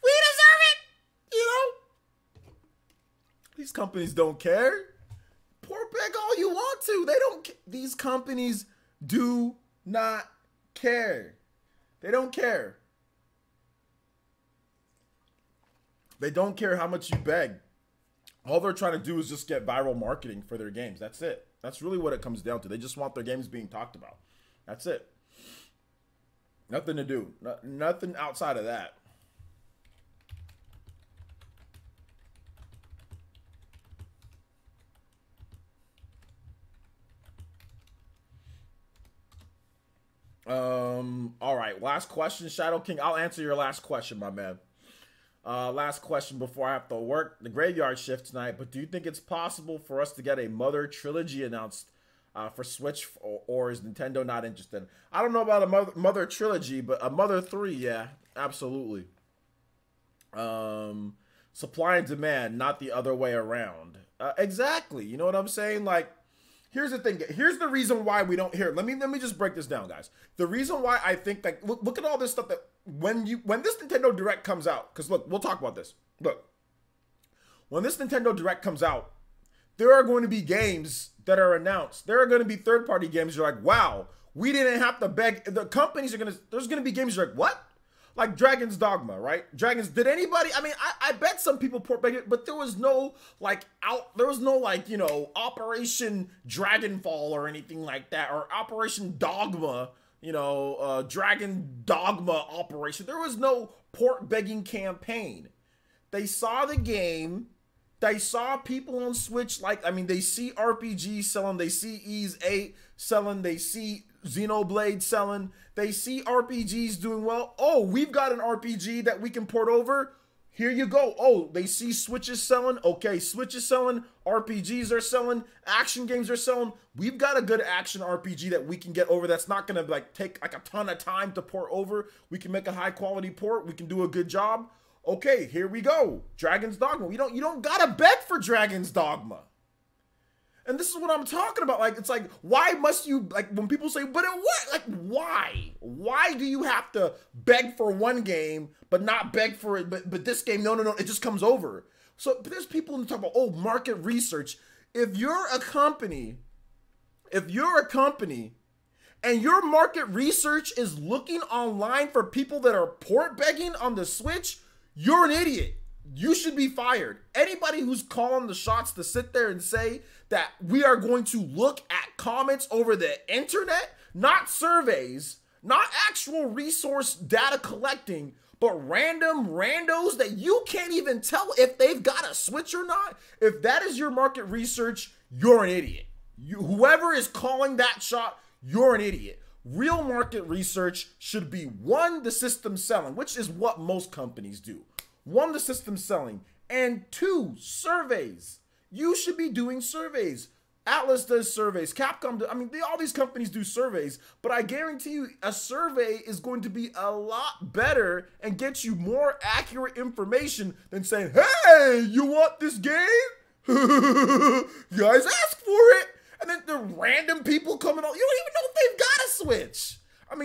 We deserve it! These companies don't care. Port beg all you want to. They don't. These companies do not care. They don't care. They don't care how much you beg. All they're trying to do is just get viral marketing for their games. That's it. That's really what it comes down to. They just want their games being talked about. That's it. Nothing to do. Nothing outside of that. All right, last question, Shadow King. I'll answer your last question, my man. Last question before I have to work the graveyard shift tonight. But do you think it's possible for us to get a Mother trilogy announced for Switch, or is Nintendo not interested? I don't know about a Mother trilogy, but a Mother 3, yeah, absolutely. Supply and demand, not the other way around. Exactly. You know what I'm saying? Like, here's the thing. Here's the reason why we don't hear. Let me just break this down, guys. The reason why I think that look at all this stuff that when this Nintendo Direct comes out, because look, we'll talk about this. Look, when this Nintendo Direct comes out, there are going to be games that are announced. There are going to be third-party games. You're like, wow, we didn't have to beg. The companies are gonna. There's going to be games you're like, what? Like Dragon's Dogma, right? Did anybody, I mean, I bet some people port beg it, but there was no, Operation Dragonfall or anything like that, or Operation Dogma, Dragon Dogma Operation. There was no port begging campaign. They saw the game, they saw people on Switch, they see RPG selling, they see Ys 8 selling, they see Xenoblade selling, they see RPGs doing well. Oh, we've got an RPG that we can port over. Here you go. Oh, they see Switches selling. Okay, Switch is selling. RPGs are selling. Action games are selling. We've got a good action RPG that we can get over that's not going to take a ton of time to port over. We can make a high quality port. We can do a good job. Okay, here we go. Dragon's Dogma. You don't got to beg for Dragon's Dogma. And this is what I'm talking about. It's like, why must you, when people say, but it what? Why? Why do you have to beg for one game, but not beg for it, but this game, no, it just comes over. So there's people who talk about, oh, market research. If you're a company and your market research is looking online for people that are port begging on the Switch, you're an idiot. You should be fired. Anybody who's calling the shots to sit there and say that we are going to look at comments over the internet, not surveys, not actual resource data collecting, but random randos that you can't even tell if they've got a Switch or not. If that is your market research, you're an idiot. Whoever is calling that shot, you're an idiot. Real market research should be, one, the system selling, which is what most companies do. One, the system selling, and two, surveys. You should be doing surveys. Atlas does surveys. Capcom does, all these companies do surveys, but I guarantee you a survey is going to be a lot better and get you more accurate information than saying, hey, you want this game? You guys ask for it. And then the random people coming on, you don't even know if they've got a Switch.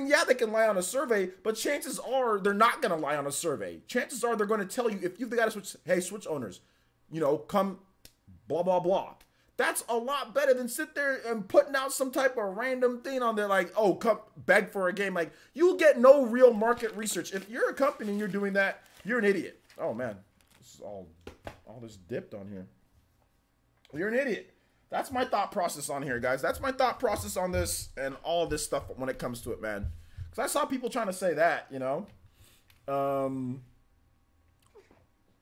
Yeah, they can lie on a survey, but chances are they're not going to lie on a survey. Chances are they're going to tell you, if you've got a Switch, hey, Switch owners, come blah, blah, blah. That's a lot better than sit there and putting out some type of random thing on there like, oh, come beg for a game. Like, you'll get no real market research. If you're a company and you're doing that, you're an idiot. Oh, man. This is all this dipped on here. You're an idiot. That's my thought process on here, guys. That's my thought process on this and all of this stuff when it comes to it, man. Because I saw people trying to say that,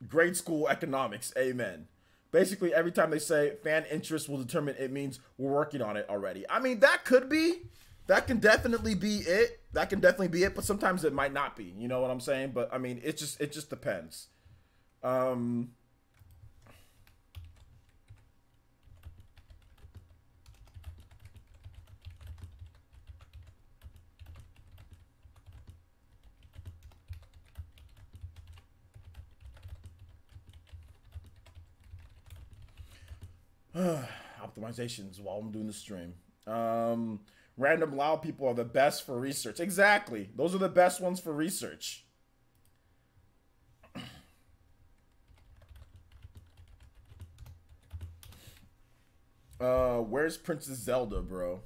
grade school economics, amen. Basically, every time they say fan interest will determine, it means we're working on it already. That could be. That can definitely be it. That can definitely be it, but sometimes it might not be. You know what I'm saying? But, it just depends. Optimizations while I'm doing the stream. Random loud people are the best for research. Exactly. Those are the best ones for research. Where's Princess Zelda, bro?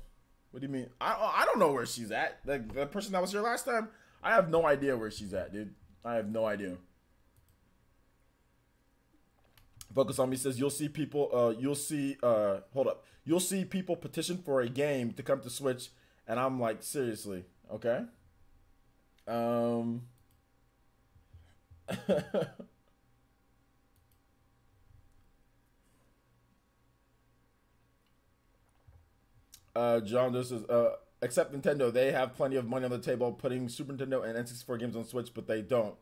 What do you mean? I don't know where she's at. The person that was here last time, I have no idea where she's at, dude. I have no idea. Focus on Me says you'll see people hold up. You'll see people petition for a game to come to Switch, and I'm like, seriously, okay? John, this is except Nintendo, they have plenty of money on the table putting Super Nintendo and N64 games on Switch, but they don't.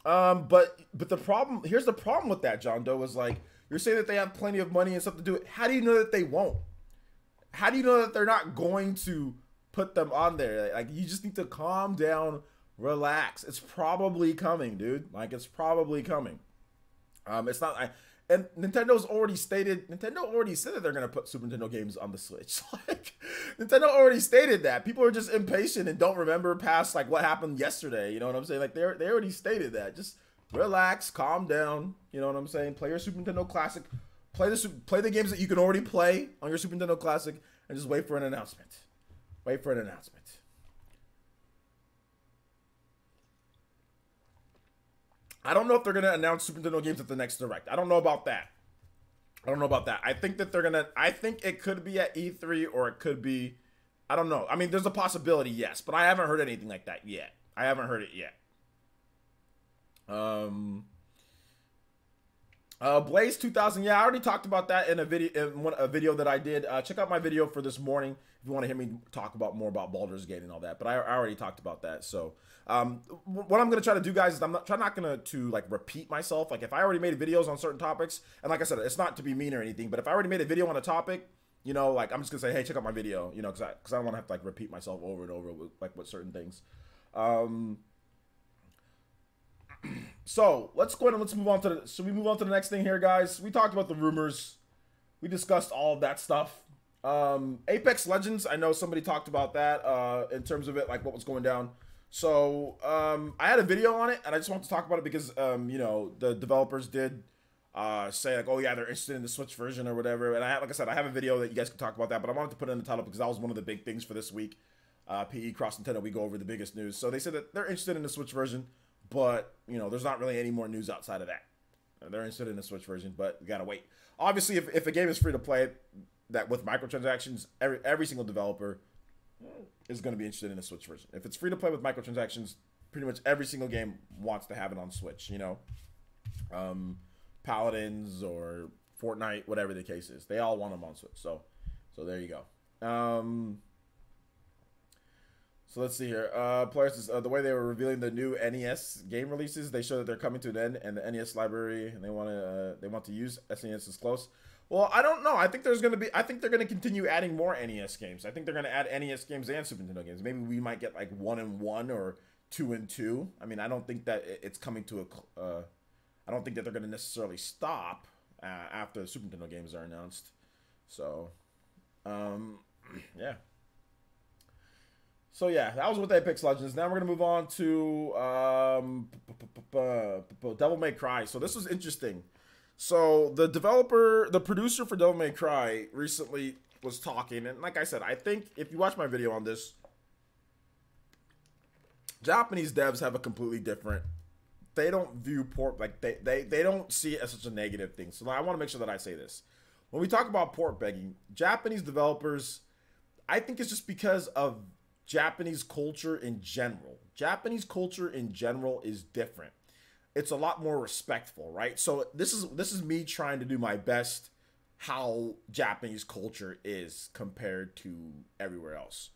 But the problem, here's the problem with that, John Doe, is like, you're saying that they have plenty of money and stuff to do it. How do you know that they won't? How do you know that they're not going to put them on there? Like, you just need to calm down, relax. It's probably coming, dude. Like, it's probably coming. It's not, and Nintendo already said that they're gonna put Super Nintendo games on the Switch. Like, Nintendo already stated that. People are just impatient and don't remember past like what happened yesterday. You know what I'm saying? Like, they already stated that. Just relax, calm down. You know what I'm saying? Play your Super Nintendo Classic. Play the games that you can already play on your Super Nintendo Classic, and just wait for an announcement. Wait for an announcement. I don't know if they're going to announce Super Nintendo games at the next Direct. I don't know about that. I think that I think it could be at E3 or it could be, I don't know. There's a possibility, yes, but I haven't heard anything like that yet. I haven't heard it yet. Blaze 2000, yeah, I already talked about that in a video that I did. Check out my video for this morning if you want to hear me talk about more about Baldur's Gate and all that. But I already talked about that. So what I'm gonna try to do, guys, is I'm not gonna like repeat myself. Like, if I already made videos on certain topics, and like I said, it's not to be mean or anything, but if I already made a video on a topic, like, I'm just gonna say, hey, check out my video, because I don't want to have to like repeat myself over and over with certain things. So let's go ahead and let's move on to should we move on to the next thing here, guys? We talked about the rumors. We discussed all of that stuff. Apex Legends, I know somebody talked about that in terms of it, like what was going down. So I had a video on it, and I just want to talk about it because the developers did say like, oh yeah, they're interested in the Switch version or whatever. And like I said, I have a video that you guys can talk about that, but I wanted to put it in the title because that was one of the big things for this week. PE Cross Nintendo, we go over the biggest news. So they said that they're interested in the Switch version, but you know, there's not really any more news outside of that. They're interested in the Switch version, but we gotta wait. Obviously, if a game is free to play, that with microtransactions, every single developer is going to be interested in the Switch version. If it's free to play with microtransactions, pretty much every single game wants to have it on Switch. You know, Paladins or Fortnite, whatever the case is, they all want them on Switch. So there you go. So let's see here. Players, the way they were revealing the new NES game releases, they show that they're coming to an end, and the NES library, and they want to use SNES is close. Well, I don't know. I think they're going to continue adding more NES games. I think they're going to add NES games and Super Nintendo games. Maybe we might get like 1 and 1 or 2 and 2. I mean, I don't think that it's coming to a. I don't think that they're going to necessarily stop after the Super Nintendo games are announced. So, yeah. So yeah, that was with Apex Legends. Now we're gonna move on to Devil May Cry. So this was interesting. So the producer for Devil May Cry recently was talking, and like I said, I think if you watch my video on this, Japanese devs have a completely different. They don't view port like they don't see it as such a negative thing. So I want to make sure that I say this. When we talk about port begging, Japanese developers, I think it's just because of Japanese culture in general. Japanese culture in general is different. It's a lot more respectful, right? So this is me trying to do my best how Japanese culture is compared to everywhere else.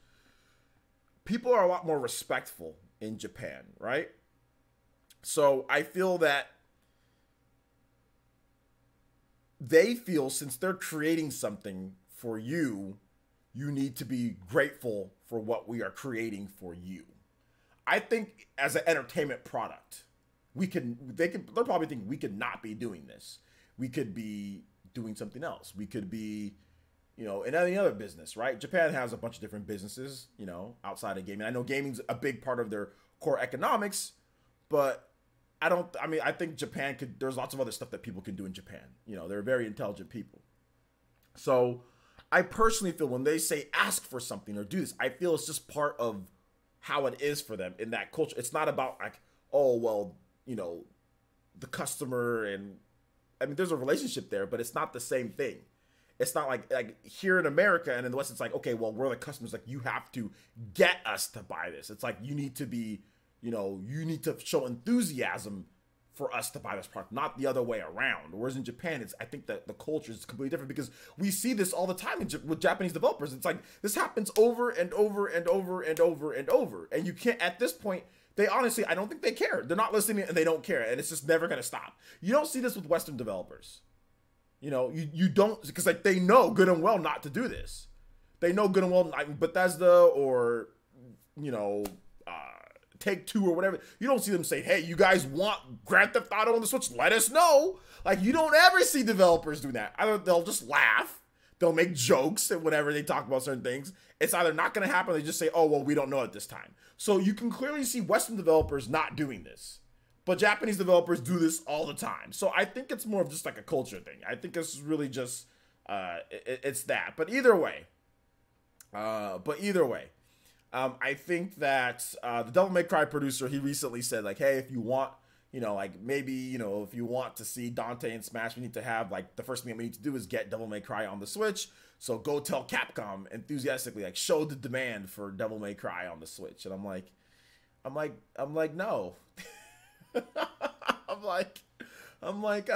People are a lot more respectful in Japan, right? So I feel that they feel since they're creating something for you, you need to be grateful for what we are creating for you. I think as an entertainment product, they'll probably think we could not be doing this. We could be doing something else. We could be, you know, in any other business, right? Japan has a bunch of different businesses, you know, outside of gaming. I know gaming's a big part of their core economics, but I think Japan there's lots of other stuff that people can do in Japan. You know, they're very intelligent people. So I personally feel when they say ask for something or do this, I feel it's just part of how it is for them in that culture. It's not about like, oh, well, you know, the customer and I mean, there's a relationship there, but it's not the same thing. It's not like here in America and in the West, it's like, okay, well, we're the customers. Like you have to get us to buy this. It's like you need to be, you know, you need to show enthusiasm for us to buy this product, not the other way around. Whereas in Japan, I think that the culture is completely different because we see this all the time with Japanese developers. It's like this happens over and over and over and over and over. And you can't, at this point, they honestly, I don't think they care. They're not listening and they don't care. And it's just never going to stop. You don't see this with Western developers. You know, you don't, because like they know good and well not to do this. They know good and well, like Bethesda or, you know, Take-Two or whatever. You don't see them say, hey, you guys want Grand Theft Auto on the Switch? Let us know. Like, you don't ever see developers do that. Either they'll just laugh, they'll make jokes and whatever they talk about certain things. It's either not going to happen or they just say, oh, well, we don't know at this time. So you can clearly see Western developers not doing this. But Japanese developers do this all the time. So I think it's more of just like a culture thing. I think it's really just, it's that. But either way, I think that the Devil May Cry producer, he recently said like, hey, if you want, you know, like maybe, you know, if you want to see Dante and Smash, we need to have like the first thing that we need to do is get Devil May Cry on the Switch. So go tell Capcom enthusiastically, like show the demand for Devil May Cry on the Switch. And I'm like, no. I'm like,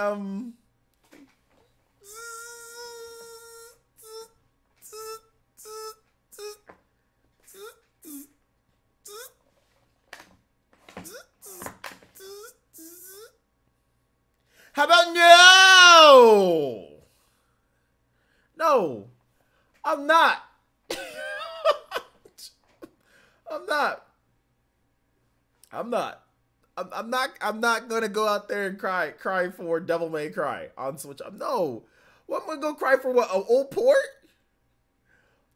how about no? No, I'm not. I'm not gonna go out there and cry for Devil May Cry on Switch. No. What am I gonna go cry for? What, an old port?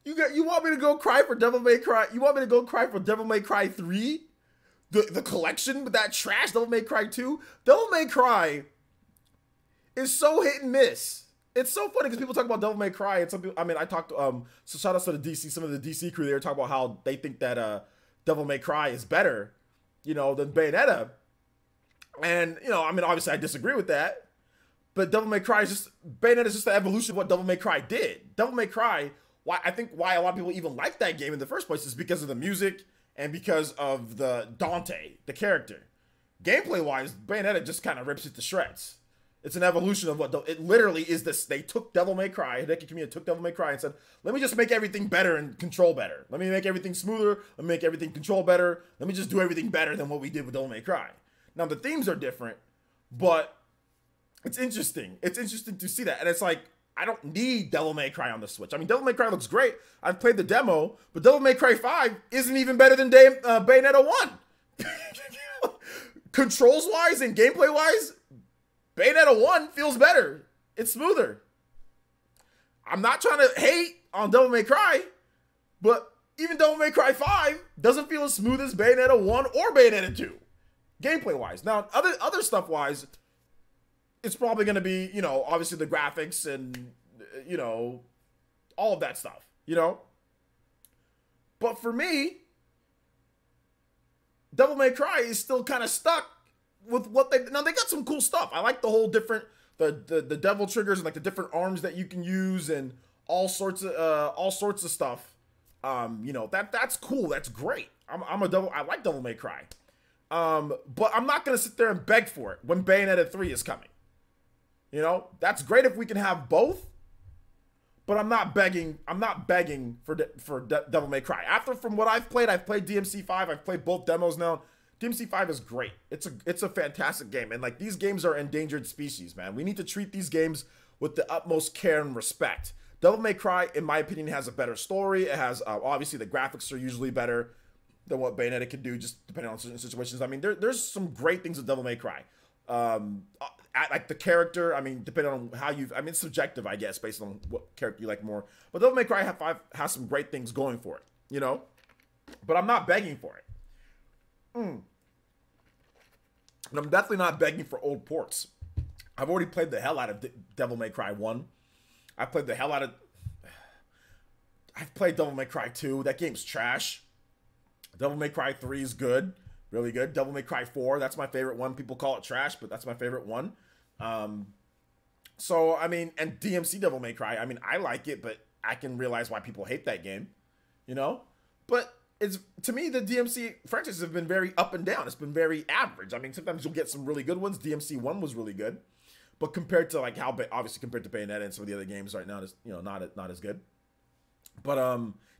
You want me to go cry for Devil May Cry? You want me to go cry for Devil May Cry 3? The collection with that trash, Devil May Cry 2? Devil May Cry is so hit and miss. it's so funny because people talk about Devil May Cry, and some people, I mean, I talked so shout out to the DC, some of the DC crew, they were talking about how they think that Devil May Cry is better, you know, than Bayonetta. And, you know, I mean, obviously I disagree with that. But Devil May Cry is just, Bayonetta is just the evolution of what Devil May Cry did. Devil May Cry, I think why a lot of people even like that game in the first place is because of the music and because of the Dante, the character. Gameplay-wise, Bayonetta just kind of rips it to shreds. It's an evolution of what, it literally is this, they took Devil May Cry, Hideki Kamiya took Devil May Cry and said, let me just make everything better and control better. Let me make everything smoother, let me make everything control better, let me just do everything better than what we did with Devil May Cry. Now, the themes are different, but it's interesting. It's interesting to see that. And it's like, I don't need Devil May Cry on the Switch. I mean, Devil May Cry looks great. I've played the demo, but Devil May Cry 5 isn't even better than Bayonetta 1. Controls-wise and gameplay-wise, Bayonetta 1 feels better. It's smoother. I'm not trying to hate on Devil May Cry, but even Devil May Cry 5 doesn't feel as smooth as Bayonetta 1 or Bayonetta 2. Gameplay-wise. Now, other stuff-wise, it's probably going to be, you know, obviously the graphics and, you know, all of that stuff, you know? But for me, Devil May Cry is still kind of stuck with what they... Now, they got some cool stuff. I like the whole different... The devil triggers and, like, the different arms that you can use and all sorts of stuff. You know, that's cool. That's great. I like Devil May Cry. But I'm not going to sit there and beg for it when Bayonetta 3 is coming. You know, that's great if we can have both, but I'm not begging for Devil May Cry. From what I've played DMC5, I've played both demos now. DMC5 is great. It's a fantastic game. And like, these games are endangered species, man. We need to treat these games with the utmost care and respect. Devil May Cry, in my opinion, has a better story. It has, obviously the graphics are usually better than what Bayonetta can do, just depending on certain situations. I mean, there's some great things with Devil May Cry. Like the character, I mean, depending on how it's subjective, I guess, based on what character you like more. But Devil May Cry 5 has some great things going for it, you know? But I'm not begging for it. And I'm definitely not begging for old ports. I've already played the hell out of Devil May Cry 1. I've played Devil May Cry 2. That game's trash. Devil May Cry 3 is good. Really good. Devil May Cry 4, that's my favorite one. People call it trash, but that's my favorite one. So, I mean, and DMC Devil May Cry, I mean, I like it, but I can realize why people hate that game, you know? But to me, the DMC franchises have been very up and down. It's been very average. I mean, sometimes you'll get some really good ones. DMC 1 was really good. But compared to, like, obviously compared to Bayonetta and some of the other games right now, it's, you know, not as good. But,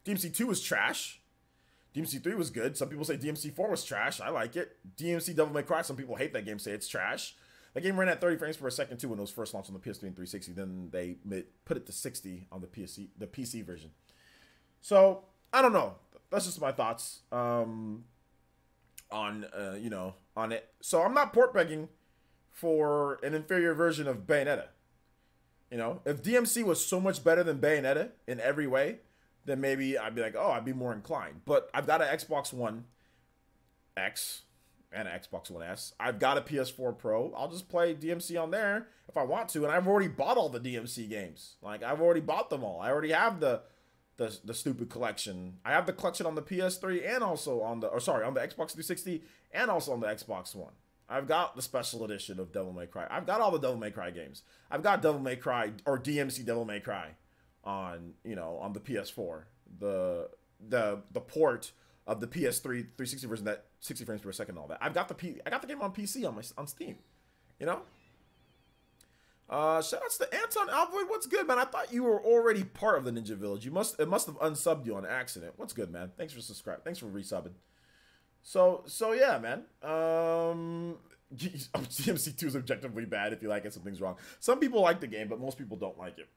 DMC 2 was trash. DMC 3 was good. Some people say DMC 4 was trash. I like it. DMC Devil May Cry, some people hate that game, say it's trash. That game ran at 30 frames per second too when it was first launched on the PS3 and 360. Then they put it to 60 on the PC version. So, I don't know. That's just my thoughts on it. So, I'm not port begging for an inferior version of Bayonetta. You know, if DMC was so much better than Bayonetta in every way, then maybe I'd be like, oh, I'd be more inclined. But I've got an Xbox One X and an Xbox One S. I've got a PS4 Pro. I'll just play DMC on there if I want to. And I've already bought all the DMC games. Like, I've already bought them all. I already have the stupid collection. I have the collection on the PS3 and also on the Xbox 360 and also on the Xbox One. I've got the special edition of Devil May Cry. I've got all the Devil May Cry games. I've got Devil May Cry or DMC Devil May Cry on the PS4, the port of the PS3 360 version, that 60 frames per second and all that. I got the game on PC on Steam, you know. Shout outs to Anton Alvoid. What's good, man? I thought you were already part of the Ninja Village. It must have unsubbed you on accident. What's good, man? Thanks for subscribing. Thanks for resubbing. So yeah, man. DMC 2 is objectively bad. If you like it, something's wrong. Some people like the game, but most people don't like it.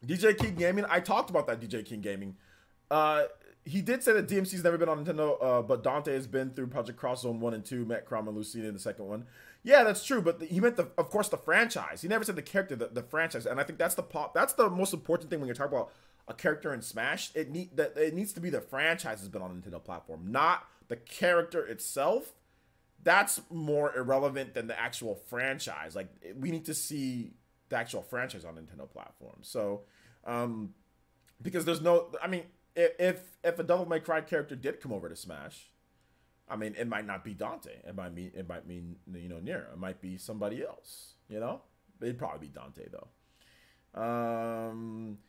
DJ King Gaming. I talked about that. DJ King Gaming. He did say that DMC's never been on Nintendo, but Dante has been through Project Cross Zone 1 and 2, met Crom and Lucina in the second one. Yeah, that's true, but he meant, of course, the franchise. He never said the character, the franchise, and I think that's the most important thing when you're talking about a character in Smash. It needs to be the franchise has been on a Nintendo platform, not the character itself that's more irrelevant than the actual franchise. Like, we need to see the actual franchise on Nintendo platforms. So, because there's no, I mean, if a Devil May Cry character did come over to Smash, I mean, it might not be Dante. It might mean you know, Nier. It might be somebody else. You know, it'd probably be Dante though.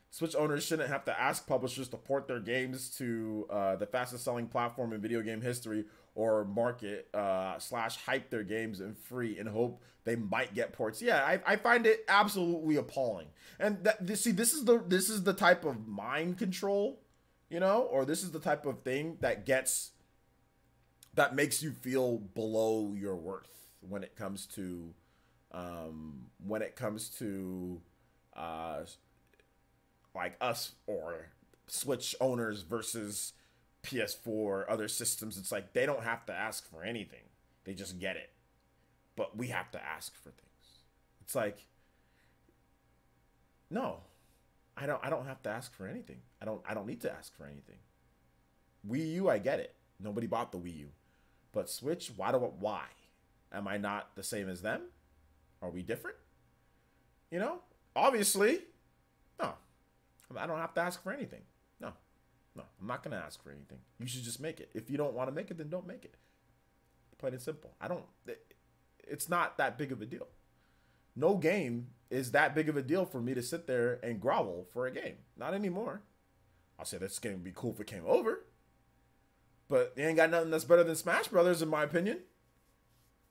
Switch owners shouldn't have to ask publishers to port their games to the fastest selling platform in video game history, or market / hype their games in free and hope they might get ports. Yeah, I find it absolutely appalling. And this is the type of mind control, you know, or this is the type of thing that makes you feel below your worth when it comes to like us or Switch owners versus PS4, other systems. It's like they don't have to ask for anything. They just get it. But we have to ask for things. It's like, no, I don't have to ask for anything. I don't need to ask for anything. Wii U, I get it. Nobody bought the Wii U. But Switch, why? Am I not the same as them? Are we different? You know? Obviously, no. I don't have to ask for anything. No, I'm not going to ask for anything. You should just make it. If you don't want to make it, then don't make it. Plain and simple. It's not that big of a deal. No game is that big of a deal for me to sit there and grovel for a game. Not anymore. I'll say this game would be cool if it came over. But they ain't got nothing that's better than Smash Brothers, in my opinion.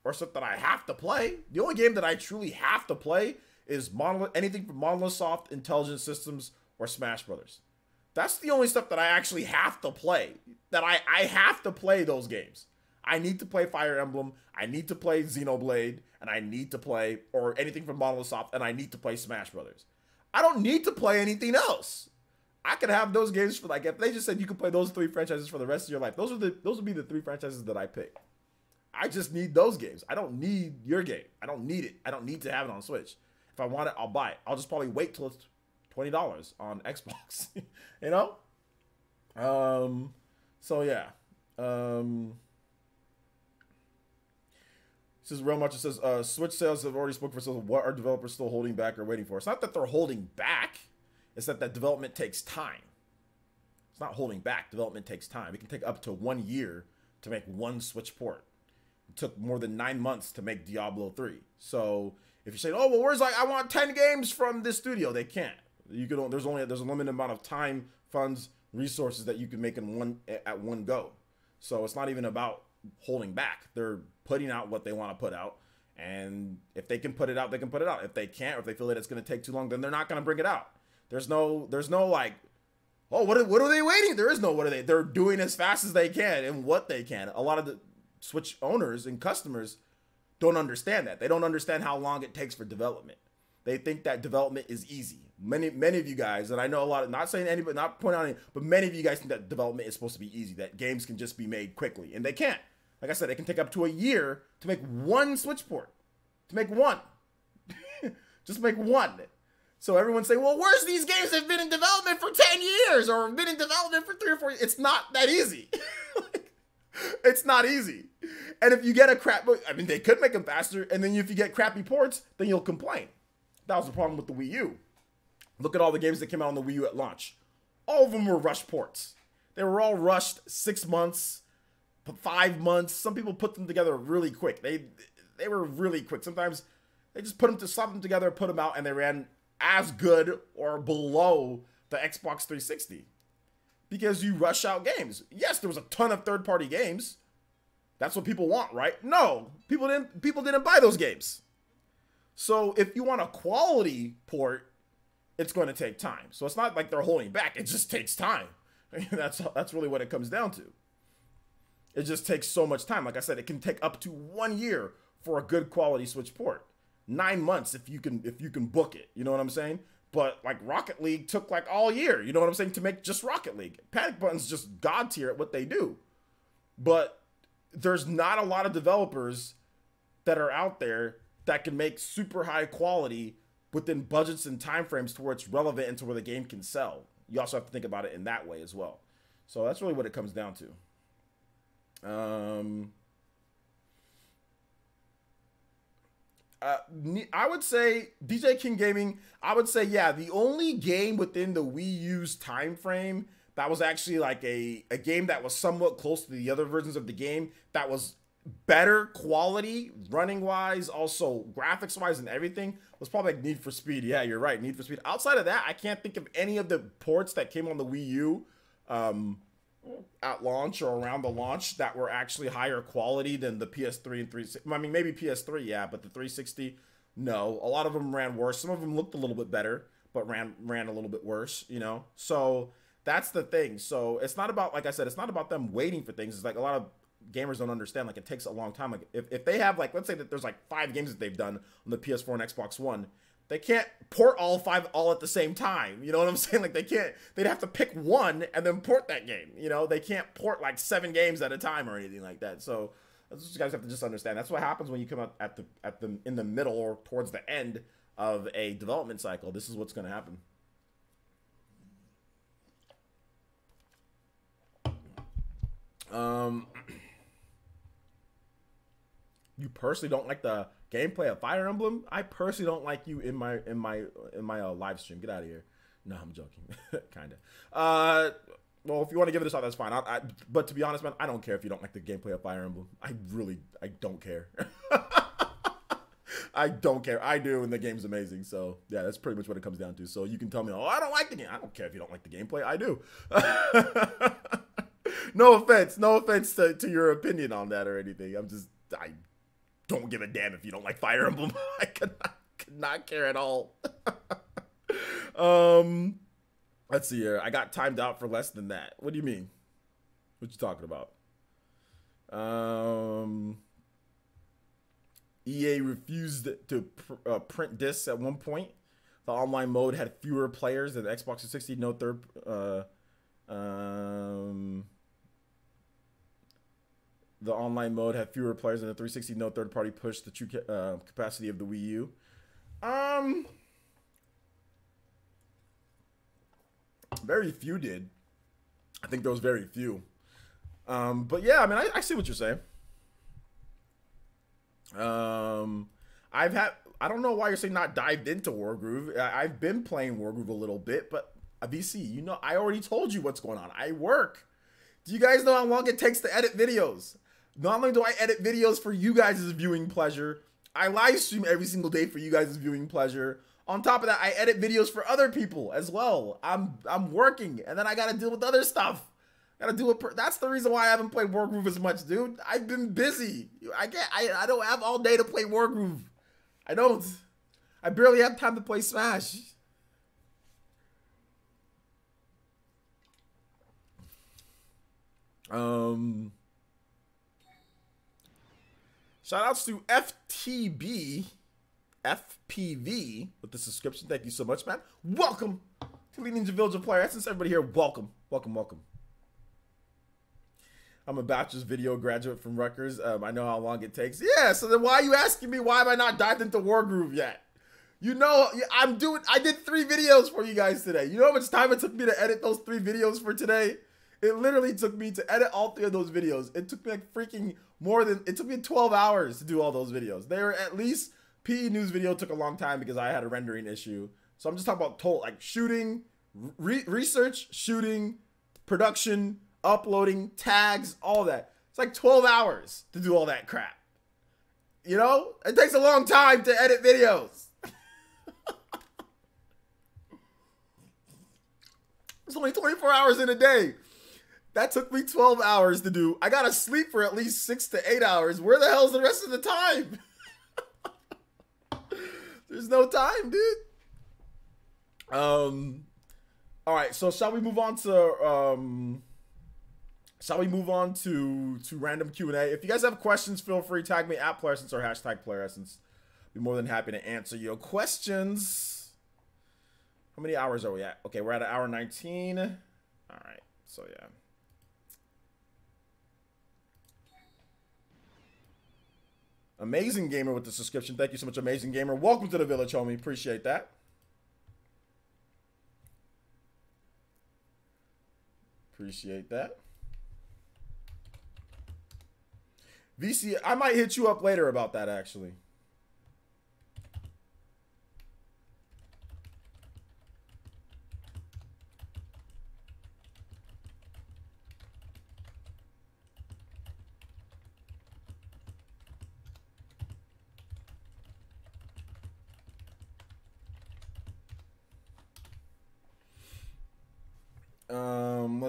Or stuff that I have to play. The only game that I truly have to play is anything from Monolith Soft, Intelligent Systems, or Smash Brothers. That's the only stuff that I actually have to play. That I have to play those games. I need to play Fire Emblem, I need to play Xenoblade, and I need to play, or anything from Monolith Soft, and I need to play Smash Brothers. I don't need to play anything else. I could have those games for, like, if they just said you could play those 3 franchises for the rest of your life, those would be the 3 franchises that I pick. I just need those games. I don't need your game. I don't need it. I don't need to have it on Switch. If I want it, I'll buy it. I'll just probably wait till it's $20 on Xbox. You know? So yeah. This is real much. It says Switch sales have already spoken for themselves. What are developers still holding back or waiting for? It's not that they're holding back. It's that development takes time. It's not holding back. Development takes time. It can take up to 1 year to make one Switch port. It took more than 9 months to make Diablo 3. So if you're saying, oh, well, I want 10 games from this studio, they can't. There's a limited amount of time, funds, resources that you can make at one go. So it's not even about holding back. They're putting out what they want to put out. And if they can put it out, they can put it out. If they can't, or if they feel that it's going to take too long, then they're not going to bring it out. There's no like, oh, what are they waiting? There is no what are they. They're doing as fast as they can and what they can. A lot of the Switch owners and customers don't understand that. They don't understand how long it takes for development. They think that development is easy. Many of you guys, and I know a lot of, not saying anybody, not pointing out any, but many of you guys think that development is supposed to be easy, that games can just be made quickly, and they can't. Like I said, it can take up to a year to make one Switch port. To make one. Just make one. So everyone's saying, well, where's these games that have been in development for 10 years or been in development for 3 or 4 years? It's not that easy. It's not easy. And if you get they could make them faster, and then if you get crappy ports, then you'll complain. That was the problem with the Wii U. Look at all the games that came out on the Wii U at launch. All of them were rushed ports. They were all rushed 6 months, 5 months. Some people put them together really quick. They were really quick. Sometimes they just slap them together, put them out, and they ran as good or below the Xbox 360. Because you rush out games. Yes, there was a ton of third-party games. That's what people want, right? No, people didn't buy those games. So if you want a quality port, it's going to take time. So it's not like they're holding back. It just takes time. That's really what it comes down to. It just takes so much time. Like I said, it can take up to 1 year for a good quality Switch port. 9 months if you can book it. You know what I'm saying? But like Rocket League took like all year. You know what I'm saying? To make just Rocket League. Panic Button's just god tier at what they do. But there's not a lot of developers that are out there that can make super high quality within budgets and timeframes to where it's relevant and to where the game can sell. You also have to think about it in that way as well. So that's really what it comes down to. I would say DJ King Gaming. I would say, yeah, the only game within the Wii U's time frame that was actually like a game that was somewhat close to the other versions of the game that was better quality, running wise, also graphics wise, and everything was probably like Need for Speed. Yeah, you're right, Need for Speed. Outside of that, I can't think of any of the ports that came on the Wii U at launch or around the launch that were actually higher quality than the PS3 and 360. I mean, maybe PS3, yeah, but the 360, no. A lot of them ran worse. Some of them looked a little bit better, but ran a little bit worse, you know? So that's the thing. So it's not about, like I said, it's not about them waiting for things. It's like a lot of gamers don't understand, like, it takes a long time. Like, if they have, like, let's say that there's like 5 games that they've done on the PS4 and Xbox One, they can't port all 5 all at the same time. You know what I'm saying? Like, they'd have to pick one and then port that game. You know, they can't port like 7 games at a time or anything like that. So that's what you guys have to just understand. That's what happens when you come out in the middle or towards the end of a development cycle. This is what's going to happen. You personally don't like the gameplay of Fire Emblem? I personally don't like you in my live stream. Get out of here. No, I'm joking. Kind of. Well, if you want to give it a shot, that's fine. But to be honest, man, I don't care if you don't like the gameplay of Fire Emblem. I don't care. I don't care. I do, and the game's amazing. So, yeah, that's pretty much what it comes down to. So you can tell me, oh, I don't like the game. I don't care if you don't like the gameplay. I do. No offense to your opinion on that or anything. I don't give a damn if you don't like Fire Emblem. I could not care at all. Let's see here. I got timed out for less than that. What do you mean? What you talking about? EA refused to print discs at one point. The online mode had fewer players than the Xbox 360. No third. The online mode had fewer players than the 360. No third-party push the true capacity of the Wii U. Very few did. I think there was very few. But yeah, I mean, I see what you're saying. I don't know why you're saying not dived into Wargroove. I've been playing Wargroove a little bit, but VC, you know, I already told you what's going on. I work. Do you guys know how long it takes to edit videos? Not only do I edit videos for you guys' viewing pleasure, I live stream every single day for you guys' viewing pleasure. On top of that, I edit videos for other people as well. I'm working, and then I gotta deal with other stuff. Gotta do it. That's the reason why I haven't played Wargroove as much, dude. I've been busy. I don't have all day to play Wargroove. I don't. I barely have time to play Smash. Shout outs to FPV with the subscription. Thank you so much, man. Welcome to Ninja Village of PlayerEssence. Everybody here, welcome. I'm a bachelor's video graduate from Rutgers. I know how long it takes. Yeah, so then why are you asking me why have I not dived into Wargroove yet? You know, I did 3 videos for you guys today. You know how much time it took me to edit those 3 videos for today? It literally took me to edit all 3 of those videos. It took me like freaking it took me 12 hours to do all those videos. They were at least, PE News video took a long time because I had a rendering issue. So I'm just talking about total, like shooting, research, shooting, production, uploading, tags, all that. It's like 12 hours to do all that crap. You know? It takes a long time to edit videos. It's only 24 hours in a day. That took me 12 hours to do. I gotta sleep for at least 6 to 8 hours. Where the hell's the rest of the time? There's no time, dude. All right, so shall we move on to random Q&A? If you guys have questions, feel free, tag me at PlayerEssence or hashtag PlayerEssence. Be more than happy to answer your questions. How many hours are we at? Okay, we're at 1:19. All right, so yeah. Amazing Gamer with the subscription. Thank you so much, Amazing Gamer. Welcome to the village, homie. Appreciate that. Appreciate that. VC, I might hit you up later about that, actually.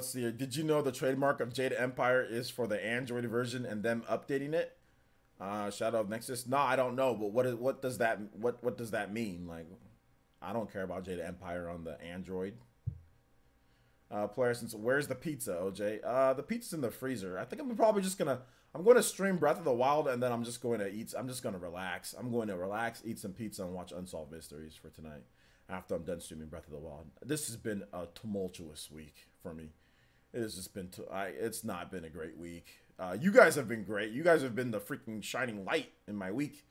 let's see here. Did you know the trademark of Jade Empire is for the Android version and them updating it? Shadow of Nexus. No, I don't know, but what does that mean? Like, I don't care about Jade Empire on the Android. PlayerEssence, where's the pizza, OJ? The pizza's in the freezer. I think I'm probably just gonna. I'm going to stream Breath of the Wild, and then I'm just going to eat. I'm just going to relax. I'm going to relax, eat some pizza, and watch Unsolved Mysteries for tonight. After I'm done streaming Breath of the Wild. This has been a tumultuous week for me. It has just been. It's not been a great week. You guys have been great. You guys have been the freaking shining light in my week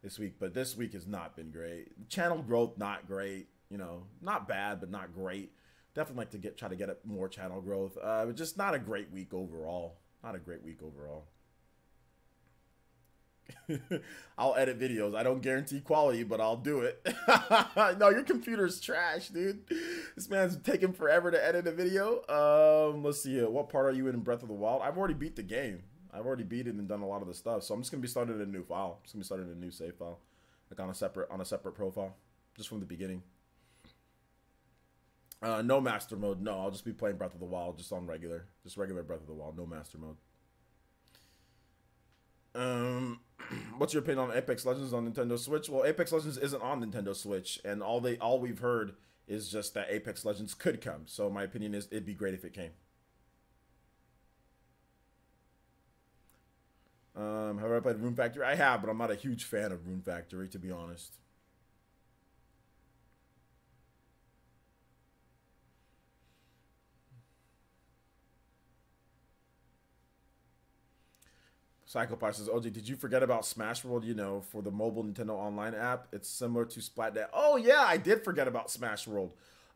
this week, but this week has not been great. Channel growth not great. You know, not bad, but not great. Definitely like to try to get more channel growth. Just not a great week overall. Not a great week overall. I'll edit videos. I don't guarantee quality, but I'll do it. No, your computer's trash, dude. This man's taking forever to edit a video. Let's see here. What part are you in Breath of the Wild? I've already beat the game. I've already beat it and done a lot of the stuff. So I'm just gonna be starting a new file. I'm just gonna be starting a new save file, like on a separate profile, just from the beginning. No master mode. No, I'll just be playing Breath of the Wild just on regular Breath of the Wild. No master mode. What's your opinion on Apex Legends on Nintendo Switch? Well, Apex Legends isn't on Nintendo Switch, and all we've heard is just that Apex Legends could come. So my opinion is it'd be great if it came. Have I ever played Rune Factory? I have, but I'm not a huge fan of Rune Factory, to be honest. Psychopath says, OJ, did you forget about Smash World? You know, for the mobile Nintendo Online app, it's similar to Splatnet. Oh yeah, I did forget about Smash World.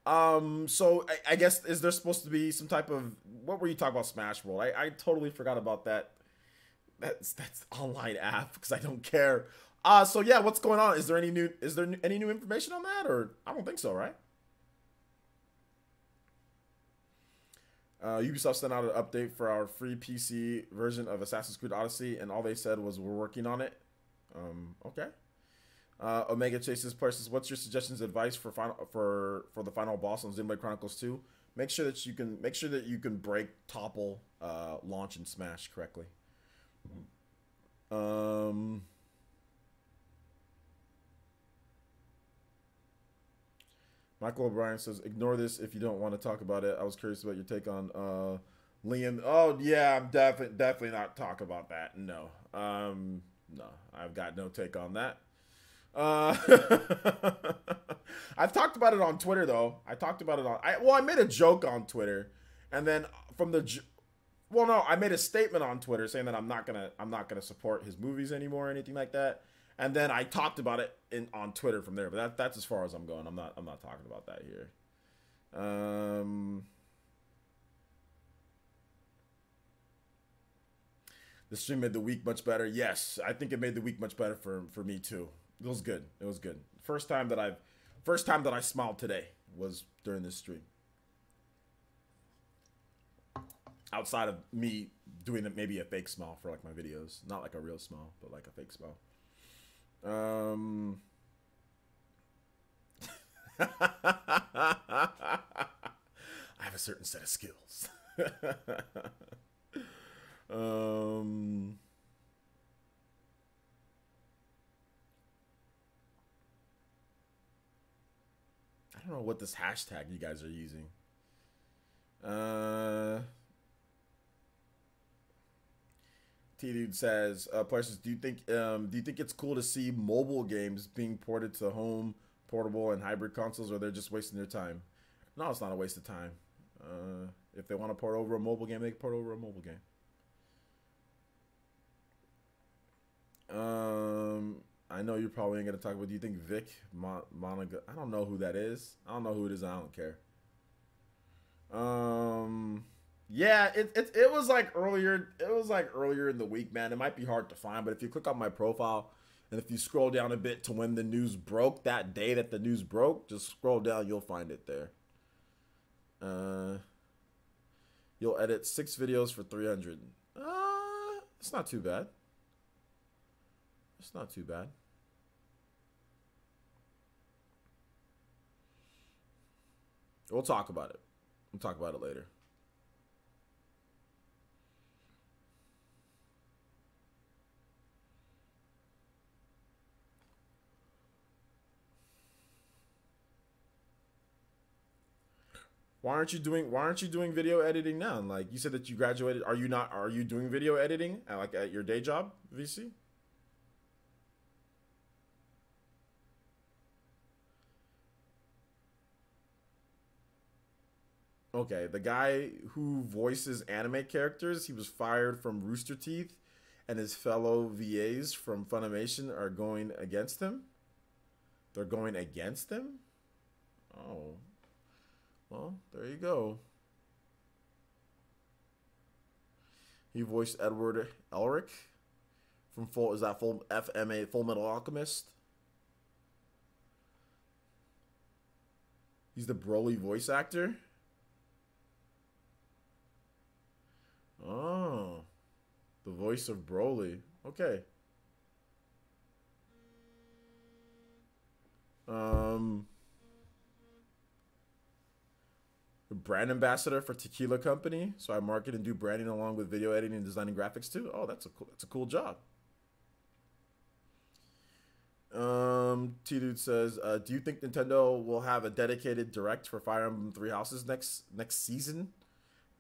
So I guess, is there supposed to be some type of, what were you talking about Smash World? I totally forgot about that. That's online app because I don't care. So yeah, what's going on? Is there any new information on that, or I don't think so, right? Ubisoft sent out an update for our free PC version of Assassin's Creed Odyssey, and all they said was we're working on it. Okay. Omega Chases Places, what's your suggestions, advice for the final boss on Xenoblade Chronicles 2? Make sure that you can break, topple, launch, and smash correctly. Michael O'Brien says, ignore this if you don't want to talk about it. I was curious about your take on Liam. Oh, yeah, I'm definitely not talking about that. No. No, I've got no take on that. I've talked about it on Twitter, though. I made a joke on Twitter. And then I made a statement on Twitter saying that I'm not gonna support his movies anymore or anything like that. And then I talked about it on Twitter from there, but that's as far as I'm going. I'm not talking about that here. The stream made the week much better. Yes, I think it made the week much better for me too. It was good. It was good. First time that I smiled today was during this stream. Outside of me doing maybe a fake smile for like my videos, not like a real smile, but like a fake smile. I have a certain set of skills. I don't know what this hashtag you guys are using. T-Dude says, Places, do you think it's cool to see mobile games being ported to home, portable, and hybrid consoles, or they're just wasting their time? No, it's not a waste of time. If they want to port over a mobile game, they can port over a mobile game. I know you're probably ain't gonna talk about. Do you think Vic Monaga? I don't know who that is. I don't know who it is. I don't care. Yeah, it was like earlier. It was like earlier in the week, man. It might be hard to find, but if you click on my profile and if you scroll down a bit to when the news broke, that day that the news broke, just scroll down. You'll find it there. You'll edit 6 videos for 300. It's not too bad. It's not too bad. We'll talk about it. We'll talk about it later. Why aren't you doing video editing now? Like you said that you graduated. Are you doing video editing at your day job, VC? Okay, the guy who voices anime characters, he was fired from Rooster Teeth, and his fellow VAs from Funimation are going against him. They're going against him? Oh. Well, there you go. He voiced Edward Elric from Full Metal Alchemist? He's the Broly voice actor? Oh. The voice of Broly. Okay. Brand ambassador for Tequila Company, so I market and do branding along with video editing and designing graphics too. Oh, that's a cool job. T-Dude says, do you think Nintendo will have a dedicated direct for Fire Emblem Three Houses next season?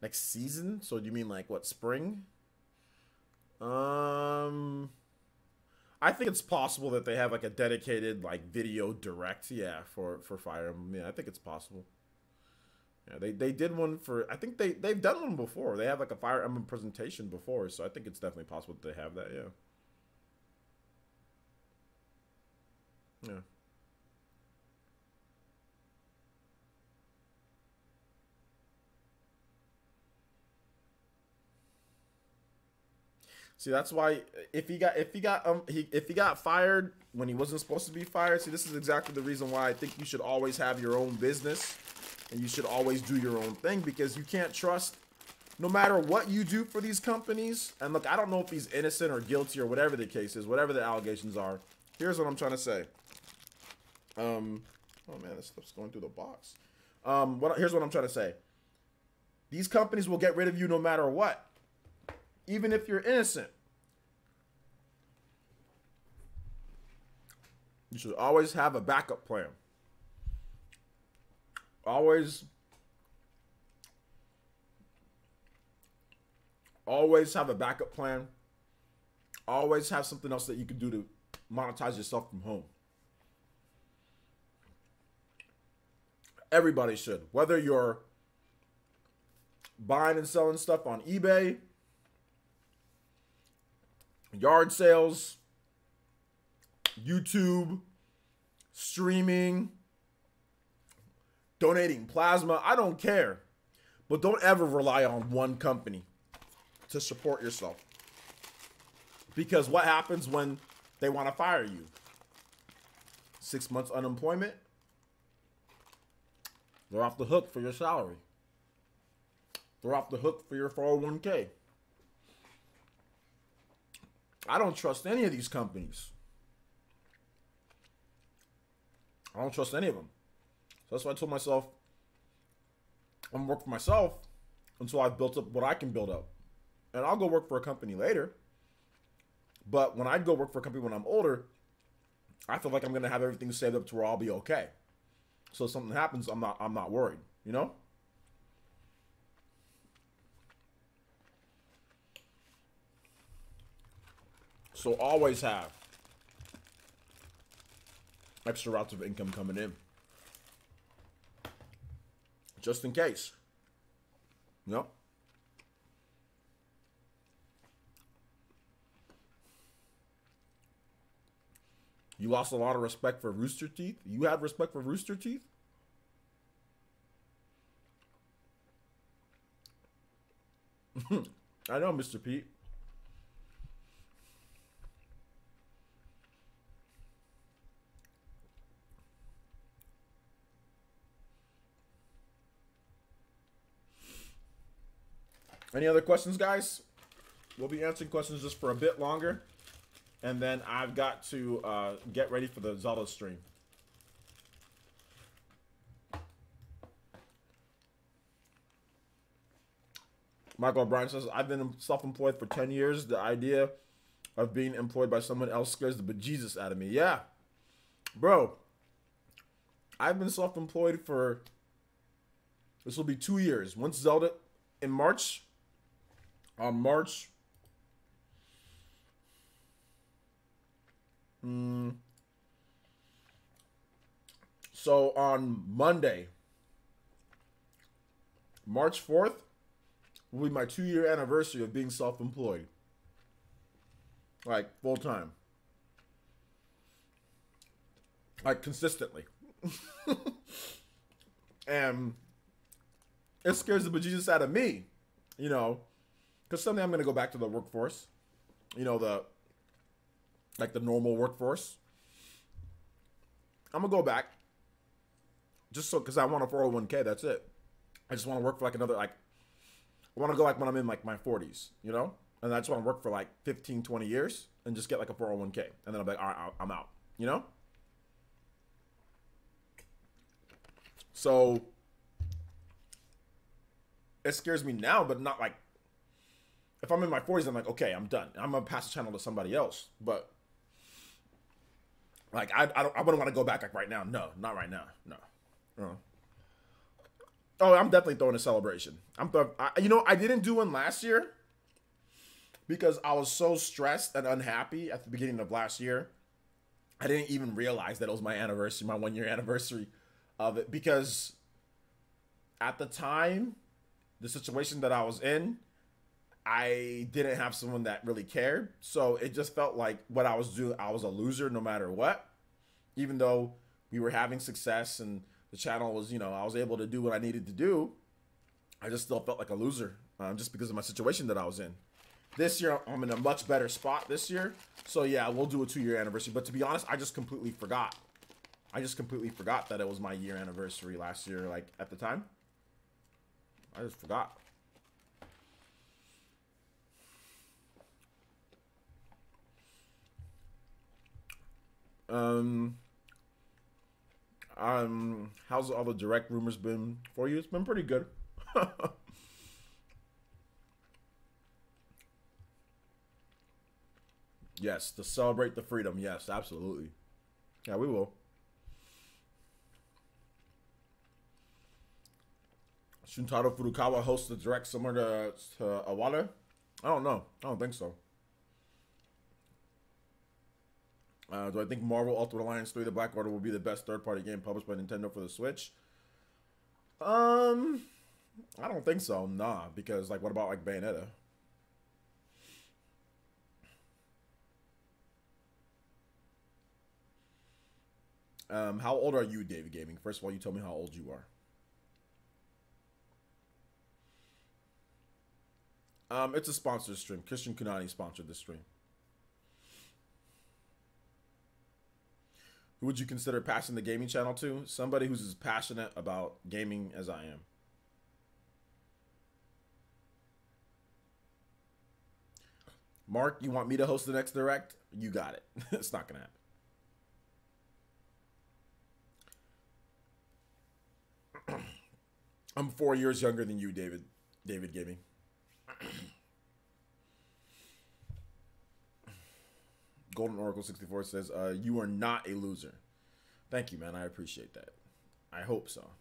Next season? So do you mean like what, spring? I think it's possible that they have like a dedicated like video direct, yeah, for Fire Emblem. Yeah, I think it's possible. Yeah, they did one for, I think they've done one before. They have like a Fire Emblem presentation before, so I think it's definitely possible that they have that, yeah. Yeah. See, that's why if he got fired when he wasn't supposed to be fired, see, this is exactly the reason why I think you should always have your own business and you should always do your own thing, because you can't trust, no matter what you do for these companies. And look, I don't know if he's innocent or guilty or whatever the case is, whatever the allegations are. Here's what I'm trying to say. Oh man, this stuff's going through the box. Here's what I'm trying to say. These companies will get rid of you no matter what, even if you're innocent. You should always have a backup plan. Always have a backup plan. Always have something else that you can do to monetize yourself from home. Everybody should. Whether you're buying and selling stuff on eBay, yard sales, YouTube, streaming, donating plasma, I don't care. But don't ever rely on one company to support yourself. Because what happens when they want to fire you? 6 months unemployment? They're off the hook for your salary. They're off the hook for your 401k. I don't trust any of these companies. I don't trust any of them. So that's why I told myself I'm gonna work for myself until I've built up what I can build up. And I'll go work for a company later. But when I go work for a company when I'm older, I feel like I'm gonna have everything saved up to where I'll be okay. So if something happens, I'm not worried, you know? So always have extra routes of income coming in. Just in case. Yep. You lost a lot of respect for Rooster Teeth? You had respect for Rooster Teeth? I know, Mr. Pete. Any other questions, guys? We'll be answering questions just for a bit longer. And then I've got to get ready for the Zelda stream. Michael O'Brien says, I've been self-employed for 10 years. The idea of being employed by someone else scares the bejesus out of me. Yeah. Bro, I've been self-employed for This will be 2 years. Once Zelda in March, on March, so on Monday, March 4th, will be my 2-year anniversary of being self-employed. Like, full time. Like, consistently. And it scares the bejesus out of me, you know, because someday I'm going to go back to the workforce, you know, the normal workforce. I'm going to go back just so, because I want a 401k, that's it. I just want to work for like another, like, I want to go like when I'm in like my 40s, you know, and I just want to work for like 15, 20 years and just get like a 401k. And then I'm like, all right, I'm out, you know? So it scares me now, but not like, if I'm in my 40s, I'm like, okay, I'm done. I'm going to pass the channel to somebody else. But like, I wouldn't want to go back like right now. No, not right now. No. Oh, I'm definitely throwing a celebration. You know, I didn't do one last year because I was so stressed and unhappy at the beginning of last year. I didn't even realize that it was my anniversary, my 1-year anniversary of it, because at the time, the situation that I was in, I didn't have someone that really cared. So it just felt like what I was doing, I was a loser no matter what. Even though we were having success and the channel was, you know, I was able to do what I needed to do, I just still felt like a loser just because of my situation that I was in. This year, I'm in a much better spot this year. So yeah, we'll do a 2-year anniversary. But to be honest, I just completely forgot. I just completely forgot that it was my year anniversary last year, like at the time. I just forgot. How's all the direct rumors been for you? It's been pretty good. Yes, to celebrate the freedom. Yes, absolutely. Yeah, we will. Shuntaro Furukawa hosts the direct similar to Awada? I don't know. I don't think so. Do I think Marvel Ultimate Alliance 3 The Black Order will be the best third-party game published by Nintendo for the Switch? I don't think so. Nah, because like what about like Bayonetta? How old are you, David Gaming? First of all, you tell me how old you are. It's a sponsored stream. Christian Kunani sponsored this stream. Who would you consider passing the gaming channel to? Somebody who's as passionate about gaming as I am. Mark, you want me to host the next Direct? You got it. It's not going to happen. I'm 4 years younger than you, David. David Gaming. Golden Oracle 64 says, you are not a loser. Thank you, man. I appreciate that. I hope so.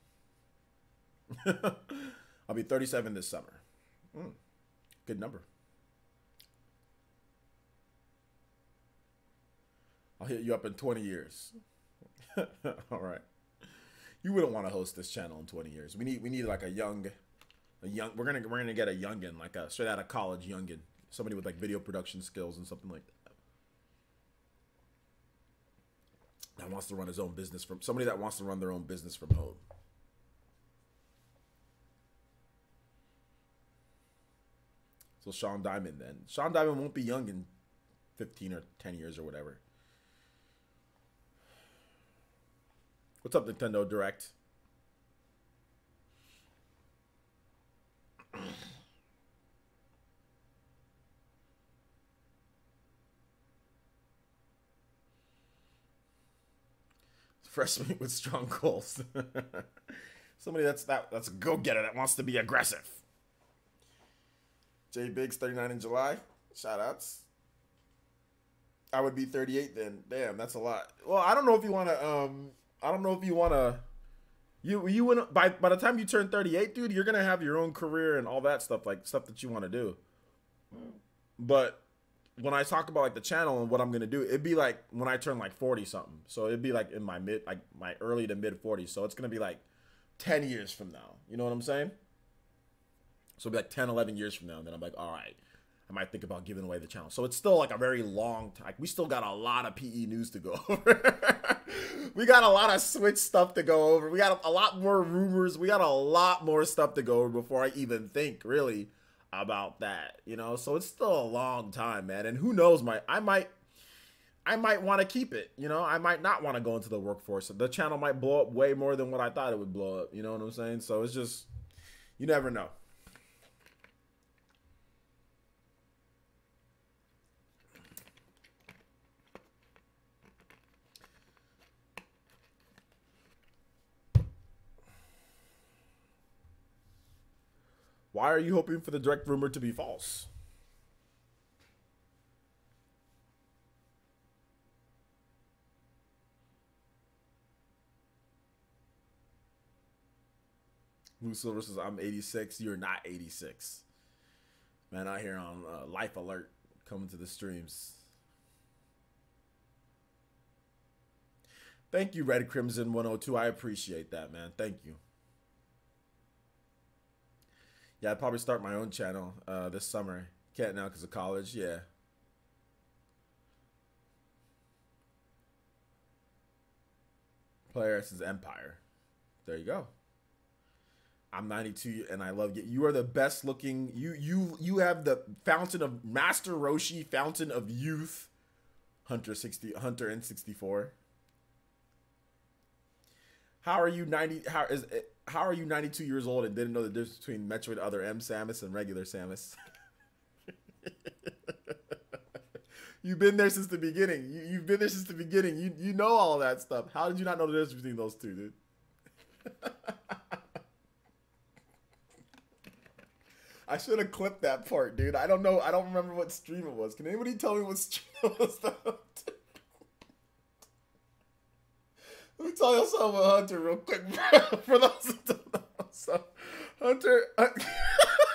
I'll be 37 this summer. Good number. I'll hit you up in 20 years. All right. You wouldn't want to host this channel in 20 years. We need like a young, we're gonna get a youngin, like a straight out of college youngin, somebody with like video production skills and something like that. That wants to run his own business from somebody that wants to run their own business from home. So Sean Diamond then. Sean Diamond won't be young in 15 or 10 years or whatever. What's up, Nintendo Direct? Fresh meat with strong goals. Somebody that's a go-getter that wants to be aggressive. J Biggs 39 in July. Shout outs. I would be 38 then. Damn, that's a lot. Well, I don't know if you wanna You wouldn't by the time you turn 38, dude, you're gonna have your own career and all that stuff, like stuff that you want to do. But when I talk about like the channel and what I'm gonna do, it'd be like when I turn like 40 something. So it'd be like in my my early to mid 40s. So it's gonna be like 10 years from now. You know what I'm saying? So it'll be like 10, 11 years from now. And then I'm like, all right, I might think about giving away the channel. So it's still like a very long time. We still got a lot of PE news to go over. We got a lot of Switch stuff to go over. We got a lot more rumors. We got a lot more stuff to go over before I even think really about that, you know? So it's still a long time, man. And who knows, I might want to keep it, you know? I might not want to go into the workforce. The channel might blow up way more than what I thought it would blow up, you know what I'm saying? So it's just, you never know. Why are you hoping for the direct rumor to be false? Blue Silver says, I'm 86. You're not 86. Man, out here on Life Alert coming to the streams. Thank you, Red Crimson 102. I appreciate that, man. Thank you. Yeah, I'd probably start my own channel this summer. Can't now because of college. Yeah. PlayerEssence Empire. There you go. I'm 92 and I love you. You are the best looking. You have the fountain of Master Roshi, fountain of youth. Hunter N64. How are you 92 years old and didn't know the difference between Metroid Other M Samus and regular Samus? You've been there since the beginning. You've been there since the beginning. You know all of that stuff. How did you not know the difference between those two, dude? I should have clipped that part, dude. I don't know. I don't remember what stream it was. Can anybody tell me what stream it was? Let me tell you something about Hunter real quick, for those who don't know. So, Hunter,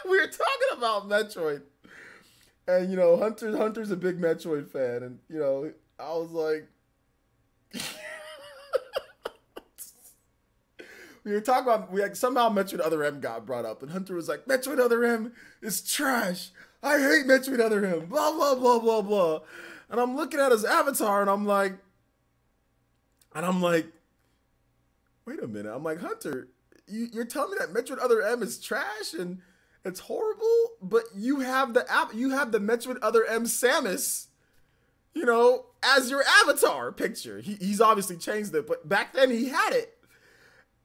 we were talking about Metroid, and you know, Hunter's a big Metroid fan, and you know, I was like, we were talking about somehow Metroid Other M got brought up, and Hunter was like, Metroid Other M is trash. I hate Metroid Other M. Blah blah blah blah blah. And I'm looking at his avatar, and I'm like, wait a minute. I'm like, Hunter, you're telling me that Metroid Other M is trash and it's horrible, but you have the Metroid Other M Samus, you know, as your avatar picture. He's obviously changed it, but back then he had it.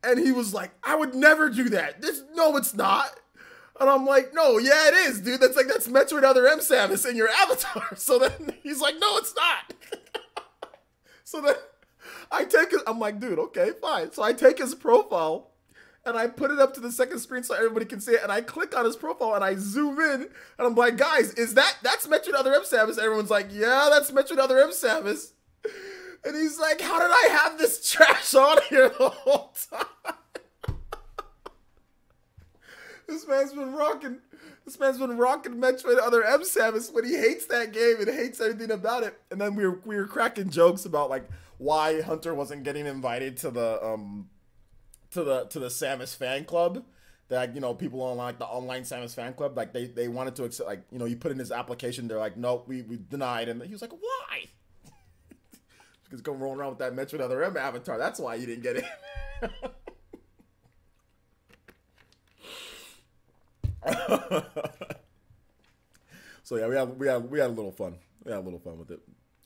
And he was like, I would never do that. No, it's not. And I'm like, no, yeah, it is, dude. That's Metroid Other M Samus in your avatar. So then he's like, no, it's not. So then I'm like, dude, okay, fine. So I take his profile and I put it up to the second screen so everybody can see it. And I click on his profile and I zoom in and I'm like, guys, that's Metroid Other M Samus? Everyone's like, yeah, that's Metroid Other M Samus. And he's like, how did I have this trash on here the whole time? This man's been rocking Metroid Other M Samus when he hates that game and hates everything about it. And then we were cracking jokes about like why Hunter wasn't getting invited to the Samus fan club. That, you know, people on like the online Samus fan club, like they wanted to accept, like, you know, he put in his application, they're like, nope, we denied, and he was like, why? Because going rolling around with that Metroid Other M avatar, that's why you didn't get it. So yeah, we had a little fun. We had a little fun with it.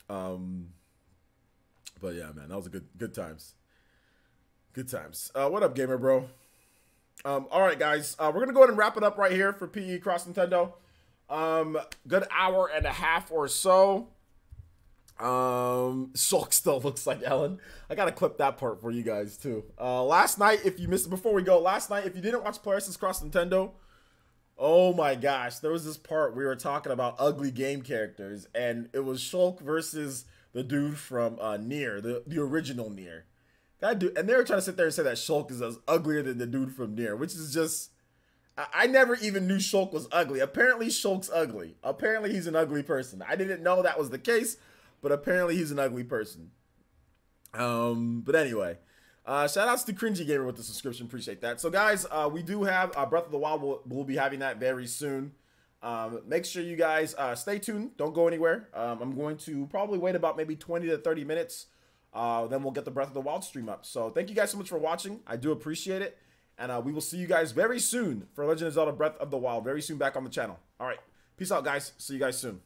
But yeah, man, that was a good times. Good times. What up, gamer bro? All right, guys, we're gonna go ahead and wrap it up right here for PE Cross Nintendo. Good hour and a half or so. Shulk still looks like Ellen. I gotta clip that part for you guys too. Last night, if you missed it, before we go, last night, if you didn't watch PlayerEssence Cross Nintendo, oh my gosh, there was this part we were talking about ugly game characters, and it was Shulk versus the dude from Nier, the original Nier. That dude, and they were trying to sit there and say that Shulk is as uglier than the dude from Nier, which is just, I never even knew Shulk was ugly. Apparently Shulk's ugly. Apparently he's an ugly person. I didn't know that was the case, but apparently he's an ugly person. But anyway, shout outs to Cringy Gamer with the subscription. Appreciate that. So guys, we do have Breath of the Wild. We'll be having that very soon. Make sure you guys stay tuned. Don't go anywhere. I'm going to probably wait about maybe 20 to 30 minutes. Then we'll get the Breath of the Wild stream up. So thank you guys so much for watching. I do appreciate it. And we will see you guys very soon for Legend of Zelda Breath of the Wild. Very soon back on the channel. All right. Peace out, guys. See you guys soon.